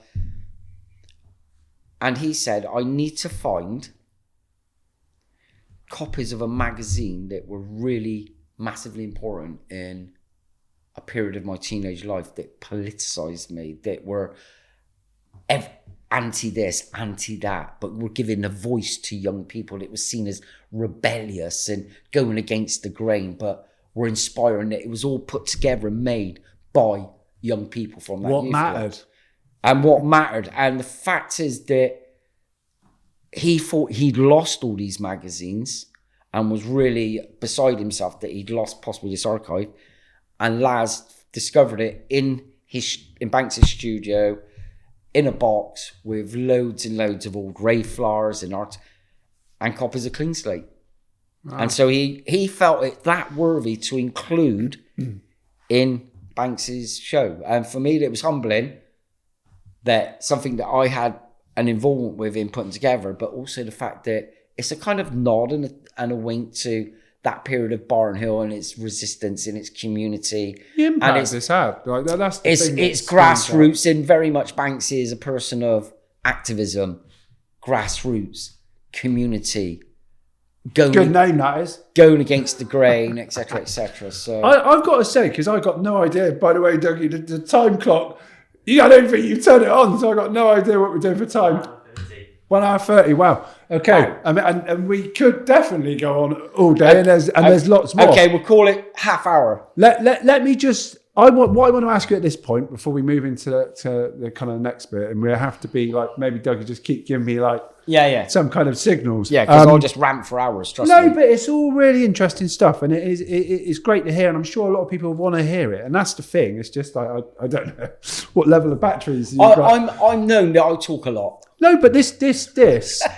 Speaker 2: And he said, I need to find copies of a magazine that were really massively important in a period of my teenage life that politicized me, that were anti this, anti that, but were giving a voice to young people. It was seen as rebellious and going against the grain, but were inspiring. It was all put together and made by young people from that
Speaker 1: What
Speaker 2: youth
Speaker 1: mattered.
Speaker 2: group. And what mattered. And the fact is that he thought he'd lost all these magazines and was really beside himself that he'd lost possibly this archive. And Laz discovered it in Banks's studio, in a box with loads and loads of old rave flowers and art and copies of Clean Slate. Wow. And so he felt it that worthy to include in Banks's show. And for me, it was humbling that something that I had an involvement with in putting together, but also the fact that it's a kind of nod and a wink to that period of Barton Hill and its resistance in its community.
Speaker 1: The impact
Speaker 2: and
Speaker 1: it's had. Like, that's the thing
Speaker 2: it's grassroots, and very much Banksy is a person of activism, grassroots, community.
Speaker 1: Good name, that is.
Speaker 2: Going against the grain, etc., etc. So
Speaker 1: I've got to say, because I got no idea, by the way, Dougie, the time clock, I don't think you turned it on, so I got no idea what we're doing for time. 1 hour 30, wow. Okay, wow. And we could definitely go on all day, and there's lots more.
Speaker 2: Okay, we'll call it half hour.
Speaker 1: Let me just, what I want to ask you at this point, before we move into the kind of next bit, and we have to be like, maybe Dougie just keep giving me like some kind of signals.
Speaker 2: Yeah, because I'll just rant for hours, trust me.
Speaker 1: No, but it's all really interesting stuff, and it's great to hear, and I'm sure a lot of people want to hear it, and that's the thing. It's just like, I don't know what level of batteries you've got.
Speaker 2: I'm known that I talk a lot.
Speaker 1: No, but this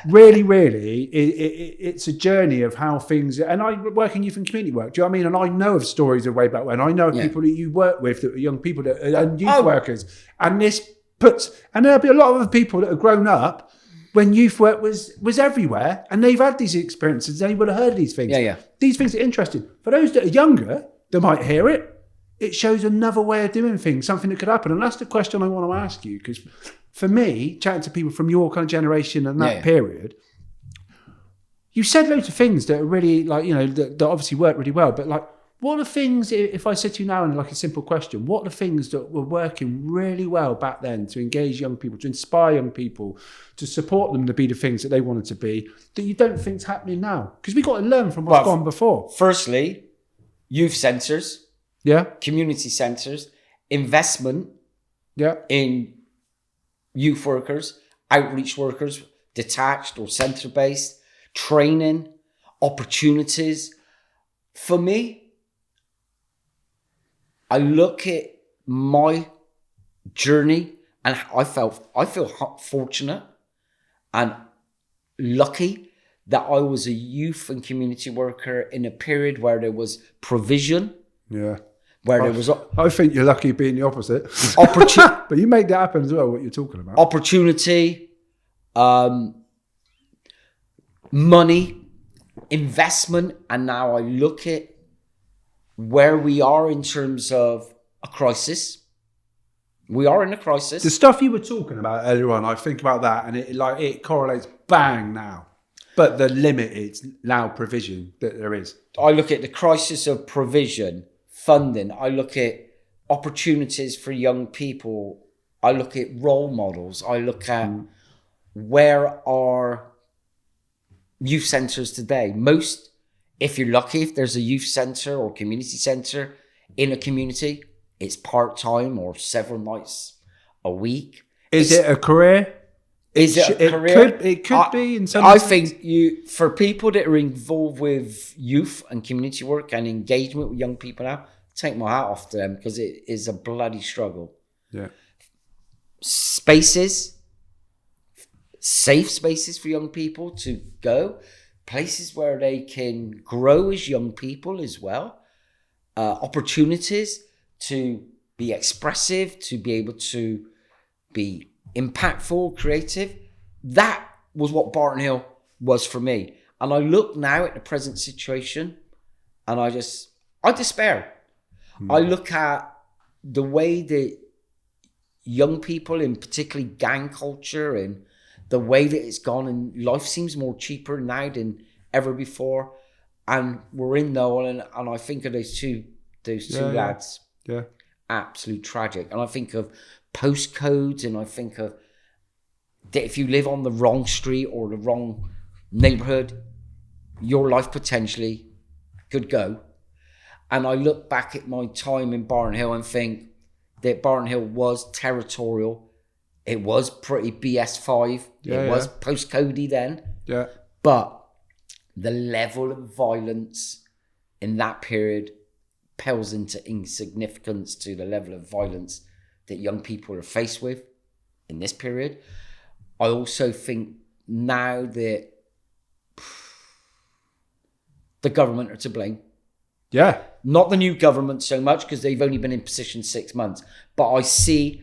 Speaker 1: really, it's a journey of how things. And I work in youth and community work. Do you know what I mean? And I know of stories of way back when. I know of people that you work with that are young people and youth workers. And and there'll be a lot of other people that have grown up when youth work was everywhere, and they've had these experiences. They would have heard of these things.
Speaker 2: Yeah.
Speaker 1: These things are interesting for those that are younger. They might hear it. It shows another way of doing things, something that could happen. And that's the question I want to ask you, because for me, chatting to people from your kind of generation and that period, you said loads of things that are really like, that obviously work really well. But like, what are things, if I said to you now in like a simple question, what are the things that were working really well back then to engage young people, to inspire young people, to support them to be the things that they wanted to be, that you don't think's happening now? Because we've got to learn from what's gone before.
Speaker 2: Firstly, youth centres.
Speaker 1: Yeah.
Speaker 2: Community centres. Investment.
Speaker 1: Yeah.
Speaker 2: In youth workers, outreach workers, detached or centre-based, training, opportunities. For me, I look at my journey and I feel fortunate and lucky that I was a youth and community worker in a period where there was provision.
Speaker 1: Yeah.
Speaker 2: I
Speaker 1: think you're lucky being the opposite. But you make that happen as well, what you're talking about.
Speaker 2: Opportunity, money, investment, and now I look at where we are in terms of a crisis. We are in a crisis.
Speaker 1: The stuff you were talking about earlier on, I think about that, and it correlates bang now. But the limited now provision that there is.
Speaker 2: I look at the crisis of provision, funding. I look at opportunities for young people. I look at role models. I look at where are youth centres today. Most, if you're lucky, if there's a youth centre or community centre in a community, it's part-time or several nights a week.
Speaker 1: Is it a career?
Speaker 2: Is it a career?
Speaker 1: It could be in some
Speaker 2: I
Speaker 1: sense.
Speaker 2: think for people that are involved with youth and community work and engagement with young people now, take my hat off to them, because it is a bloody struggle.
Speaker 1: Yeah.
Speaker 2: Spaces, safe spaces for young people to go, places where they can grow as young people as well, opportunities to be expressive, to be able to be impactful, creative. That was what Barton Hill was for me. And I look now at the present situation and I despair. I look at the way that young people, in particularly gang culture, and the way that it's gone, and life seems more cheaper now than ever before. And we're in Noel, and I think of those two lads.
Speaker 1: Yeah.
Speaker 2: Absolute tragic. And I think of postcodes, and I think of that if you live on the wrong street or the wrong neighborhood, your life potentially could go. And I look back at my time in Barton Hill and think that Barton Hill was territorial. It was pretty BS5. It was postcodey then.
Speaker 1: Yeah.
Speaker 2: But the level of violence in that period pales into insignificance to the level of violence that young people are faced with in this period. I also think now that the government are to blame.
Speaker 1: Yeah.
Speaker 2: Not the new government so much, because they've only been in position 6 months. But I see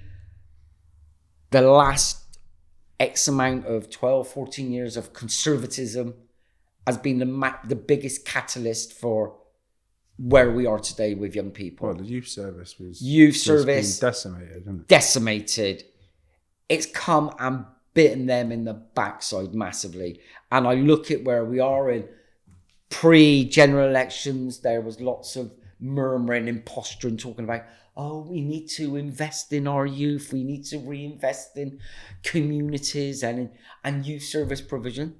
Speaker 2: the last X amount of 12, 14 years of conservatism as being the biggest catalyst for where we are today with young people.
Speaker 1: Well, the youth service was
Speaker 2: been
Speaker 1: decimated, isn't it?
Speaker 2: Decimated. It's come and bitten them in the backside massively. And I look at where we are in pre-general elections. There was lots of murmuring and posturing, talking about, oh, we need to invest in our youth. We need to reinvest in communities and youth service provision.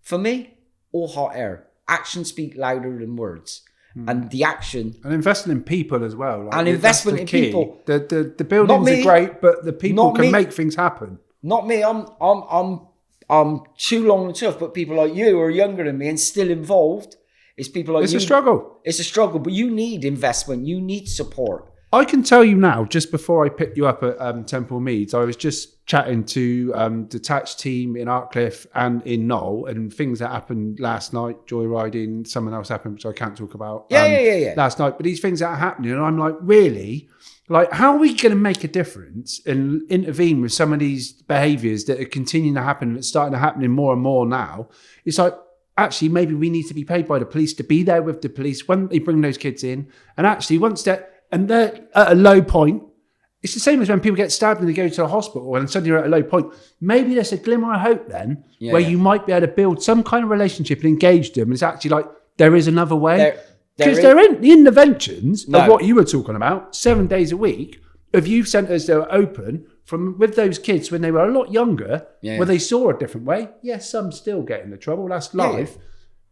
Speaker 2: For me, all hot air. Actions speak louder than words. And the action,
Speaker 1: and investing in people as well, like,
Speaker 2: and investment in people.
Speaker 1: The buildings are great, but the people can make things happen.
Speaker 2: Not me. I'm too long and tough. But people like you who are younger than me and still involved. It's people like you.
Speaker 1: It's a struggle.
Speaker 2: It's a struggle, but you need investment. You need support.
Speaker 1: I can tell you now, just before I picked you up at Temple Meads, I was just chatting to detached team in Artcliffe and in Knoll, and things that happened last night, joyriding, something else happened, which I can't talk about last night. But these things that are happening, and I'm like, really? Like, how are we going to make a difference and intervene with some of these behaviours that are continuing to happen, that's starting to happen more and more now? It's like, actually, maybe we need to be paid by the police to be there with the police when they bring those kids in. And actually, once they're at a low point, it's the same as when people get stabbed and they go to the hospital and suddenly you're at a low point. Maybe there's a glimmer of hope then where you might be able to build some kind of relationship and engage them. And it's actually like, there is another way. Because there ain't the interventions of what you were talking about, 7 days a week, of youth centres that are open with those kids when they were a lot younger, where they saw a different way. Yes, some still get into trouble, that's life.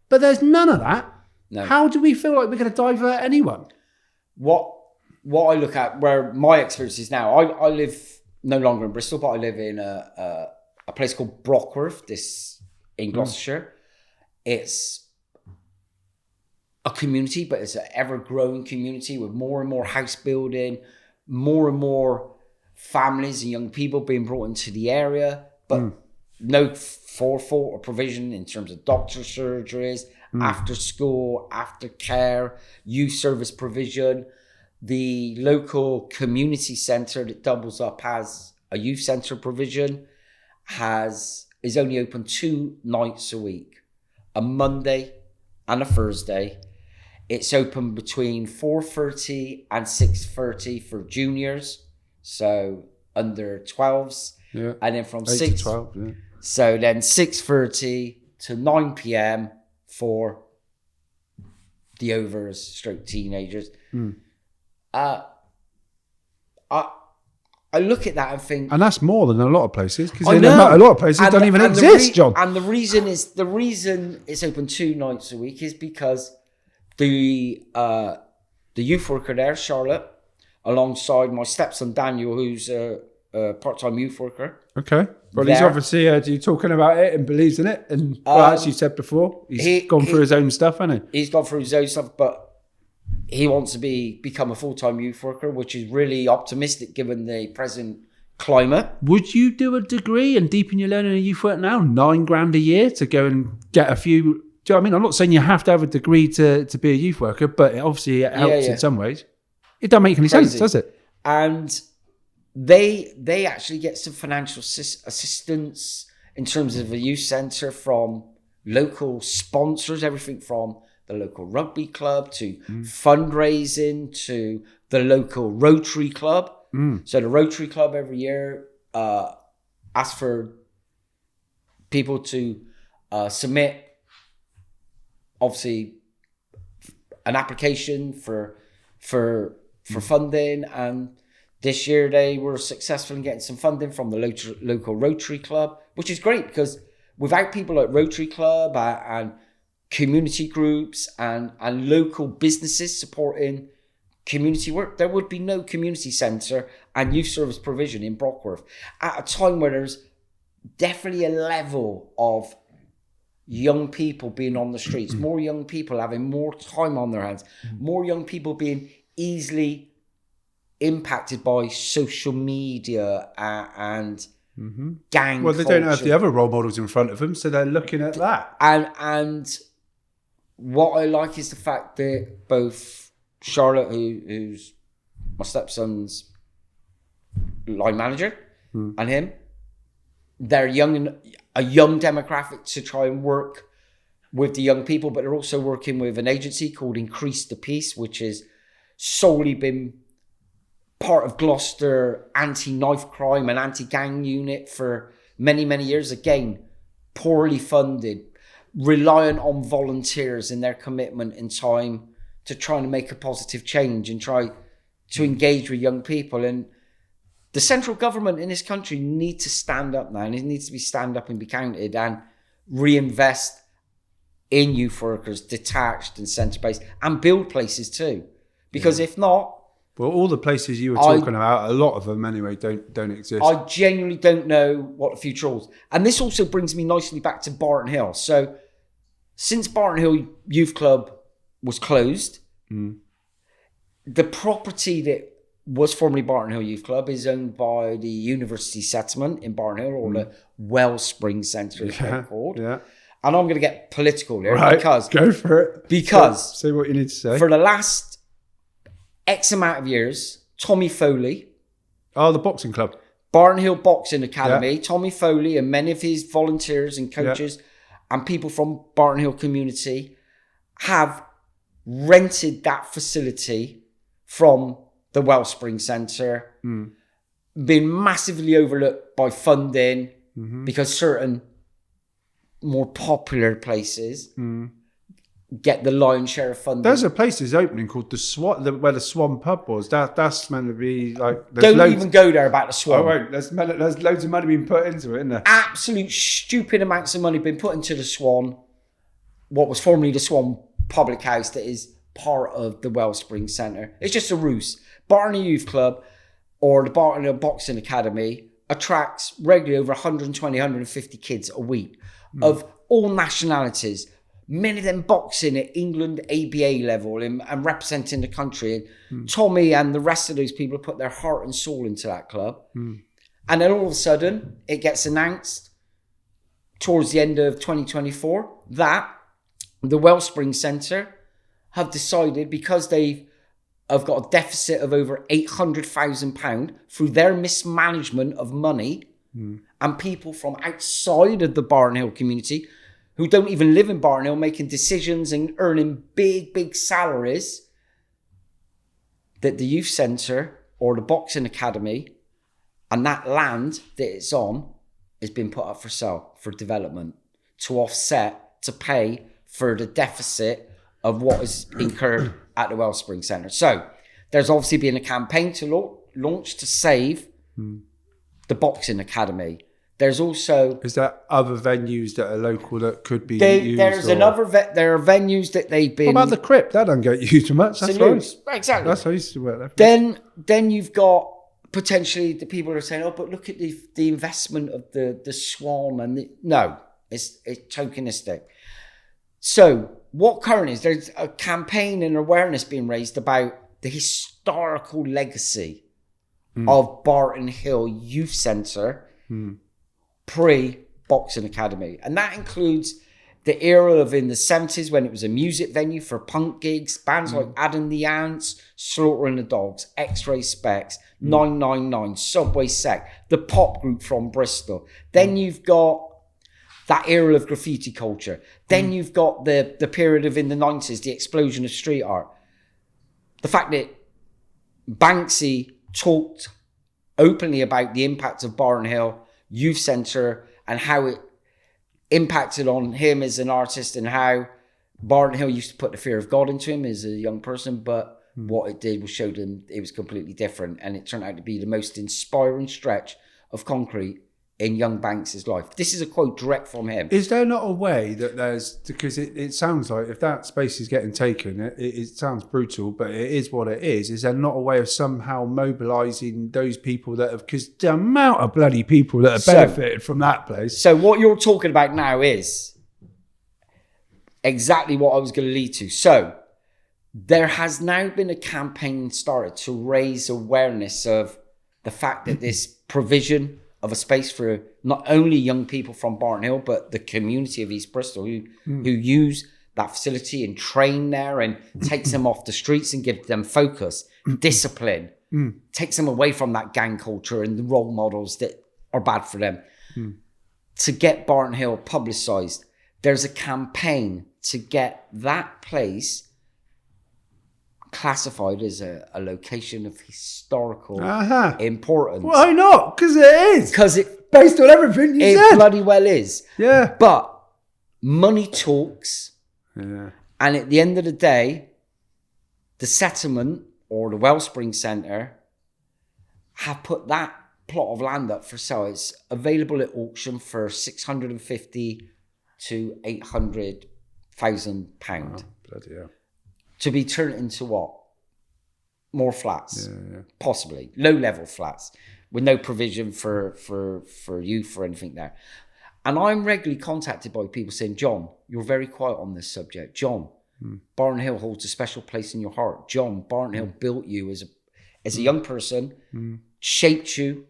Speaker 1: But there's none of that. No. How do we feel like we're going to divert anyone?
Speaker 2: What I look at, where my experience is now, I live no longer in Bristol, but I live in a place called Brockworth, in Gloucestershire. It's a community, but it's an ever-growing community with more and more house building, more and more families and young people being brought into the area, but no forethought or provision in terms of doctor surgeries, after school, after care, youth service provision. The local community centre that doubles up as a youth centre provision is only open 2 nights a week, a Monday and a Thursday. It's open between 4:30 and 6:30 for juniors, so under 12s.
Speaker 1: Yeah.
Speaker 2: And then from
Speaker 1: 8
Speaker 2: 6
Speaker 1: to 12, yeah.
Speaker 2: So then 6:30 to 9 p.m. for the overs stroke teenagers. I look at that and think,
Speaker 1: And that's more than a lot of places, because
Speaker 2: I
Speaker 1: a
Speaker 2: know.
Speaker 1: lot of places don't even exist, John.
Speaker 2: And the reason it's open 2 nights a week is because the youth worker there, Charlotte, alongside my stepson Daniel, who's a part-time youth worker.
Speaker 1: Okay. Well, he's obviously heard you talking about it and believes in it. And as you said before, he's gone through his own stuff, hasn't he?
Speaker 2: He's gone through his own stuff, but he wants to become a full-time youth worker, which is really optimistic given the present climate.
Speaker 1: Would you do a degree and deepen your learning in youth work now? $9,000 a year to go and get a few. Do you know what I mean? I'm not saying you have to have a degree to be a youth worker, but obviously it helps in some ways. It doesn't make any sense, does it?
Speaker 2: And they actually get some financial assistance in terms of a youth centre from local sponsors, everything from the local rugby club to fundraising to the local Rotary Club. So the Rotary Club every year asks for people to submit, obviously, an application for funding, and this year they were successful in getting some funding from the local Rotary Club, which is great because without people like Rotary Club and community groups and local businesses supporting community work, there would be no community centre and youth service provision in Brockworth at a time where there's definitely a level of young people being on the streets, more young people having more time on their hands, more young people being easily impacted by social media and gang
Speaker 1: Well, they don't have
Speaker 2: culture.
Speaker 1: the other role models in front of them, so they're looking at that.
Speaker 2: And what I like is the fact that both Charlotte, who's my stepson's line manager, and him, they're a young demographic to try and work with the young people, but they're also working with an agency called Increase the Peace, which has solely been part of Gloucester anti-knife crime and anti-gang unit for many, many years. Again, poorly funded, reliant on volunteers and their commitment and time to try and make a positive change and try to engage with young people. And the central government in this country need to stand up now, and it needs to be stand up and be counted and reinvest in youth workers, detached and centre-based, and build places too. Because if not,
Speaker 1: well, all the places you were talking about, a lot of them anyway, don't exist.
Speaker 2: I genuinely don't know what the future holds. And this also brings me nicely back to Barton Hill. So since Barton Hill Youth Club was closed, the property that was formerly Barton Hill Youth Club is owned by the University Settlement in Barton Hill, or the Wellspring Centre, as they're called.
Speaker 1: Yeah.
Speaker 2: And I'm going to get political here
Speaker 1: because go for it.
Speaker 2: Because
Speaker 1: say what you need to say.
Speaker 2: For the last X amount of years, Tommy Foley,
Speaker 1: the boxing club,
Speaker 2: Barton Hill Boxing Academy, Tommy Foley and many of his volunteers and coaches and people from Barton Hill community have rented that facility from the Wellspring Centre, been massively overlooked by funding because certain more popular places get the lion's share of funding.
Speaker 1: There's a place that's opening called the Swan, where the Swan pub was. That's meant to be like.
Speaker 2: Don't even go there about the Swan.
Speaker 1: I won't. There's loads of money being put into it, isn't there?
Speaker 2: Absolute stupid amounts of money being put into the Swan, what was formerly the Swan Public House, that is part of the Wellspring Centre. It's just a ruse. Barton Hill Youth Club or the Barton Hill Boxing Academy attracts regularly over 120, 150 kids a week of all nationalities. Many of them boxing at England ABA level and representing the country. And Tommy and the rest of those people put their heart and soul into that club. And then all of a sudden, it gets announced towards the end of 2024 that the Wellspring Centre have decided, because they have got a deficit of over £800,000 through their mismanagement of money, and people from outside of the Barton Hill community who don't even live in Barton Hill making decisions and earning big, big salaries, that the youth centre or the boxing academy and that land that it's on has been put up for sale for development to offset, to pay for the deficit of what is incurred at the Wellspring Centre. So there's obviously been a campaign to launch to save the boxing academy. There's also...
Speaker 1: Is there other venues that are local that could be used?
Speaker 2: There are venues that they've been...
Speaker 1: What about the Crypt? That doesn't get used much. That's
Speaker 2: right. Exactly.
Speaker 1: That's how I used to work there.
Speaker 2: Then you've got potentially the people who are saying, oh, but look at the investment of the Swan. And no, it's tokenistic. So what currently is, there's a campaign and awareness being raised about the historical legacy of Barton Hill Youth Centre pre-Boxing Academy. And that includes the era of in the 70s when it was a music venue for punk gigs, bands like Adam the Ants, Slaughter and the Dogs, X-Ray Specs, 999, Subway Sect, the pop group from Bristol. Then you've got that era of graffiti culture. Then you've got the period of in the 90s, the explosion of street art. The fact that Banksy talked openly about the impact of Barton Hill Youth Centre and how it impacted on him as an artist and how Barton Hill used to put the fear of God into him as a young person, but what it did was showed him it was completely different, and it turned out to be the most inspiring stretch of concrete in young Banks' life. This is a quote direct from him.
Speaker 1: Is there not a way that there's, because it sounds like if that space is getting taken, it sounds brutal, but it is what it is there not a way of somehow mobilising those people that have, because the amount of bloody people that have benefited from that place.
Speaker 2: So what you're talking about now is exactly what I was going to lead to. So there has now been a campaign started to raise awareness of the fact that this provision of a space for not only young people from Barton Hill, but the community of East Bristol who use that facility and train there and takes them off the streets and gives them focus, discipline, takes them away from that gang culture and the role models that are bad for them. To get Barton Hill publicised, there's a campaign to get that place classified as a location of historical importance.
Speaker 1: Why not? Because it is.
Speaker 2: Because it,
Speaker 1: based on everything you said.
Speaker 2: It bloody well is.
Speaker 1: Yeah.
Speaker 2: But money talks.
Speaker 1: Yeah.
Speaker 2: And at the end of the day, the settlement or the Wellspring Centre have put that plot of land up for sale. It's available at auction for £650,000 to £800,000.
Speaker 1: Oh, bloody hell.
Speaker 2: To be turned into what? More flats, possibly low-level flats with no provision for youth or anything there. And I'm regularly contacted by people saying, "John, you're very quiet on this subject. John, Barton Hill holds a special place in your heart. John, Barton Hill built you as a young person, shaped you,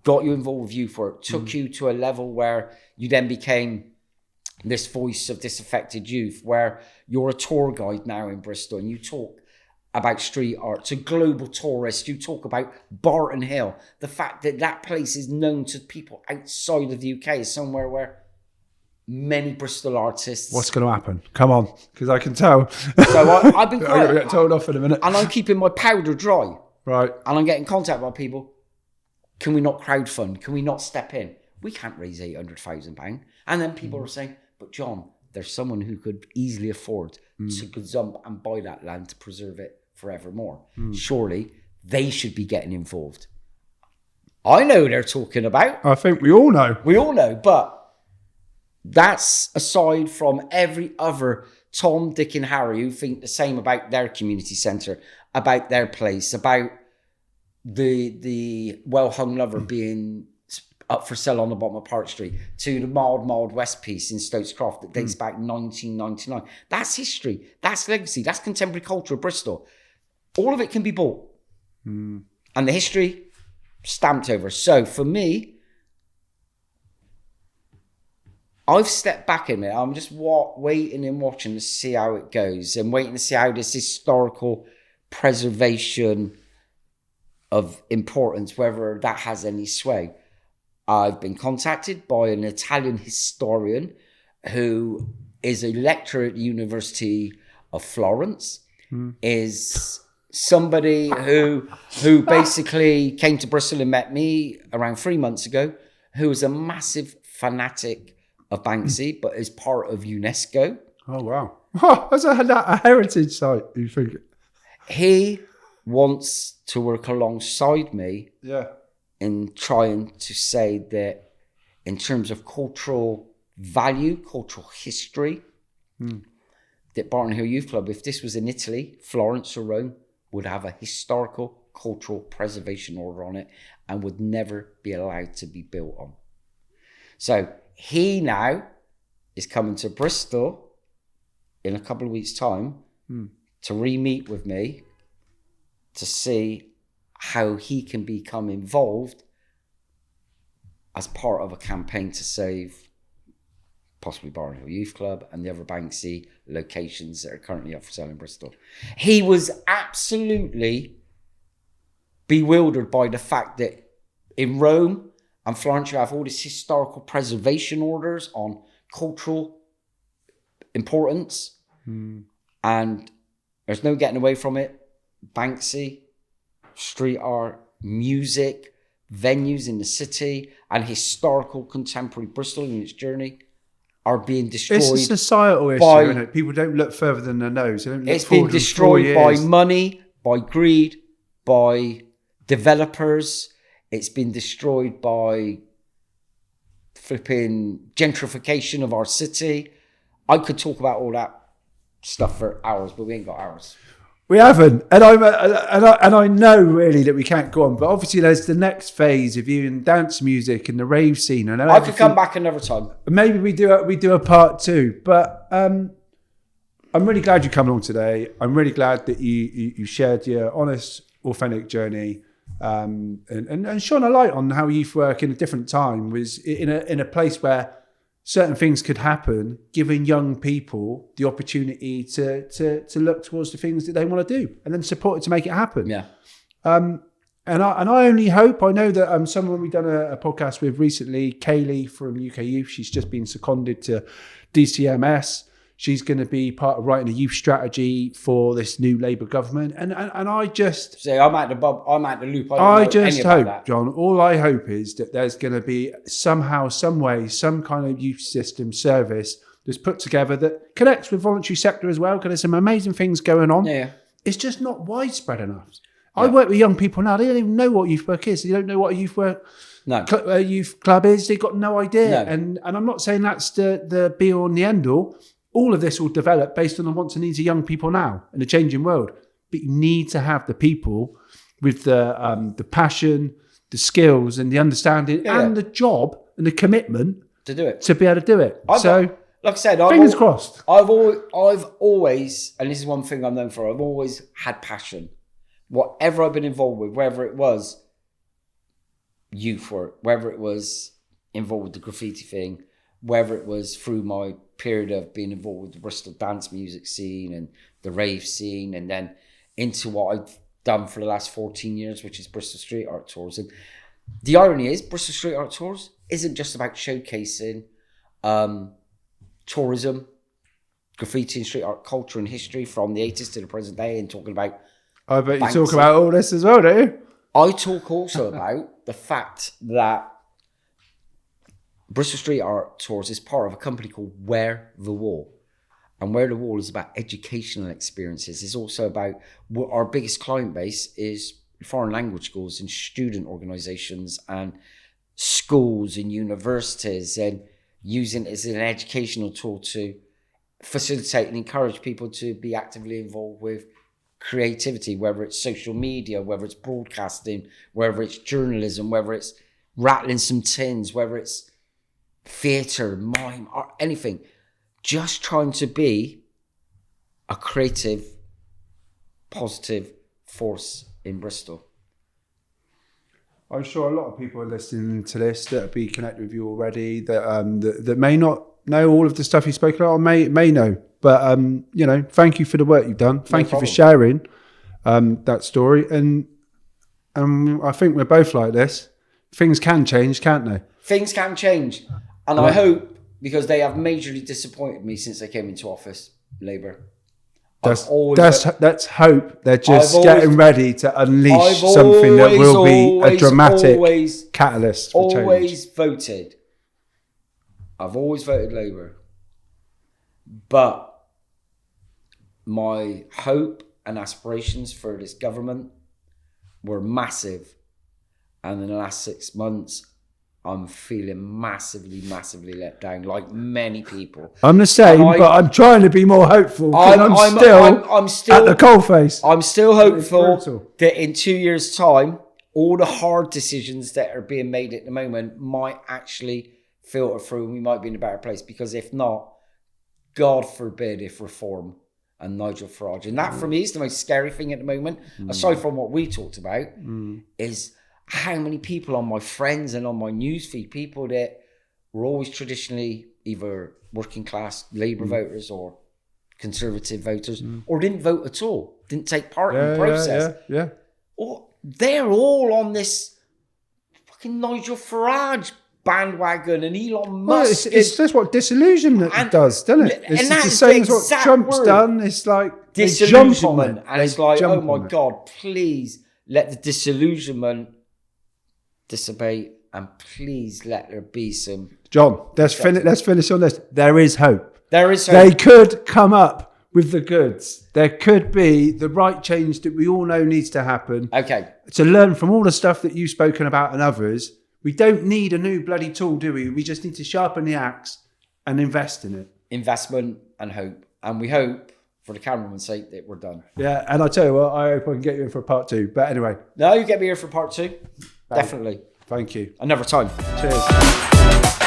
Speaker 2: got you involved with youth work, took you to a level where you then became this voice of disaffected youth, where you're a tour guide now in Bristol and you talk about street art to global tourists. You talk about Barton Hill. The fact that that place is known to people outside of the UK is somewhere where many Bristol artists...
Speaker 1: What's going to happen? Come on, because I can tell.
Speaker 2: So I've been quiet.
Speaker 1: I'm going to get told off in a minute.
Speaker 2: And I'm keeping my powder dry.
Speaker 1: Right.
Speaker 2: And I'm getting contact by people. Can we not crowdfund? Can we not step in? We can't raise £800,000. And then people are saying, but John, there's someone who could easily afford to gazump and buy that land to preserve it forevermore. Surely they should be getting involved. I know who they're talking about.
Speaker 1: I think we all know.
Speaker 2: We all know, but that's aside from every other Tom, Dick and Harry who think the same about their community centre, about their place, about the well-hung lover being up for sale on the bottom of Park Street, to the Mild West piece in Stokes Croft that dates back 1999. That's history. That's legacy. That's contemporary culture of Bristol. All of it can be bought. And the history stamped over. So for me, I've stepped back in it. I'm just waiting and watching to see how it goes and waiting to see how this historical preservation of importance, whether that has any sway. I've been contacted by an Italian historian who is a lecturer at the University of Florence, is somebody who basically came to Bristol and met me around 3 months ago, who is a massive fanatic of Banksy, but is part of UNESCO.
Speaker 1: Oh, wow. Oh, that's a heritage site, you think?
Speaker 2: He wants to work alongside me in trying to say that in terms of cultural value, cultural history, that Barton Hill Youth Club, if this was in Italy, Florence or Rome, would have a historical cultural preservation order on it and would never be allowed to be built on. So he now is coming to Bristol in a couple of weeks' time to re-meet with me to see how he can become involved as part of a campaign to save possibly Barton Hill Youth Club and the other Banksy locations that are currently up for sale in Bristol. He was absolutely bewildered by the fact that in Rome and Florence you have all these historical preservation orders on cultural importance, and there's no getting away from it. Banksy, street art, music, venues in the city, and historical contemporary Bristol in its journey are being destroyed.
Speaker 1: It's a societal issue, isn't it? People don't look further than their nose.
Speaker 2: It's been destroyed by money, by greed, by developers. It's been destroyed by flipping gentrification of our city. I could talk about all that stuff for hours, but we ain't got hours.
Speaker 1: We haven't, and I know really that we can't go on. But obviously, there's the next phase of you in dance music and the rave scene. And
Speaker 2: I could come back another time.
Speaker 1: Maybe we do a part 2. But I'm really glad you come along today. I'm really glad that you shared your honest, authentic journey, and shone a light on how youth work in a different time was in a place where certain things could happen, giving young people the opportunity to look towards the things that they want to do and then support it to make it happen.
Speaker 2: Yeah.
Speaker 1: And I only hope, I know that someone we've done a podcast with recently, Kaylee from UK Youth, she's just been seconded to DCMS. She's going to be part of writing a youth strategy for this new Labour government. And I just...
Speaker 2: See, I'm at the loop.
Speaker 1: I just hope, John, all I hope is that there's going to be somehow, some way, some kind of youth system service that's put together that connects with voluntary sector as well, because there's some amazing things going on.
Speaker 2: Yeah.
Speaker 1: It's just not widespread enough. Yeah. I work with young people now. They don't even know what youth work is. They don't know what a youth work...
Speaker 2: No.
Speaker 1: Youth club is. They've got no idea.
Speaker 2: No.
Speaker 1: And I'm not saying that's the be-all and the end-all. All of this will develop based on the wants and needs of young people now in a changing world. But you need to have the people with the passion, the skills and the understanding and the job and the commitment
Speaker 2: to do it,
Speaker 1: to be able to do it.
Speaker 2: Like I said,
Speaker 1: fingers crossed.
Speaker 2: I've always, and this is one thing I'm known for, I've always had passion. Whatever I've been involved with, whether it was youth work, whether it was involved with the graffiti thing, whether it was through my period of being involved with the Bristol dance music scene and the rave scene, and then into what I've done for the last 14 years, which is Bristol Street Art Tours. And the irony is, Bristol Street Art Tours isn't just about showcasing tourism, graffiti and street art culture and history from the 80s to the present day and talking about...
Speaker 1: I bet you talk about all this as well, don't you?
Speaker 2: I talk also about the fact that Bristol Street Art Tours is part of a company called Where the Wall. And Where the Wall is about educational experiences. It's also about what our biggest client base is foreign language schools and student organisations and schools and universities, and using it as an educational tool to facilitate and encourage people to be actively involved with creativity, whether it's social media, whether it's broadcasting, whether it's journalism, whether it's rattling some tins, whether it's theatre, mime, art, anything. Just trying to be a creative, positive force in Bristol.
Speaker 1: I'm sure a lot of people are listening to this that will be connected with you already, that may not know all of the stuff you spoke about, or may know. But thank you for the work you've done. Thank you for sharing that story. And I think we're both like this. Things can change, can't they?
Speaker 2: Things can change. And I hope because they have majorly disappointed me since they came into office, Labour.
Speaker 1: Let's hope they're just getting ready to unleash something that will be a dramatic catalyst for change.
Speaker 2: I've always voted Labour. But my hope and aspirations for this government were massive. And in the last 6 months, I'm feeling massively let down, like many people.
Speaker 1: I'm the same, but I'm trying to be more hopeful. I'm still at the coalface.
Speaker 2: I'm still hopeful that in 2 years' time, all the hard decisions that are being made at the moment might actually filter through and we might be in a better place. Because if not, God forbid if Reform and Nigel Farage, and that for me is the most scary thing at the moment, aside from what we talked about, is how many people on my friends and on my newsfeed, people that were always traditionally either working class Labour voters or Conservative voters, or didn't vote at all, didn't take part in the process. Or they're all on this fucking Nigel Farage bandwagon and Elon Musk.
Speaker 1: Well, that's what disillusionment does, doesn't it? It's the same as what Trump's done. It's like
Speaker 2: disillusionment. And it's like, oh my God, please let the disillusionment dissipate, and please let there be some.
Speaker 1: John, let's finish on this. There is hope.
Speaker 2: There is hope.
Speaker 1: They could come up with the goods. There could be the right change that we all know needs to happen.
Speaker 2: Okay.
Speaker 1: To learn from all the stuff that you've spoken about and others, we don't need a new bloody tool, do we? We just need to sharpen the axe and invest in it.
Speaker 2: Investment and hope. And we hope, for the cameraman's sake, that we're done.
Speaker 1: Yeah, and I tell you what, I hope I can get you in for part 2. But anyway.
Speaker 2: No, you get me here for part 2. Definitely.
Speaker 1: Thank you.
Speaker 2: Another time.
Speaker 1: Cheers.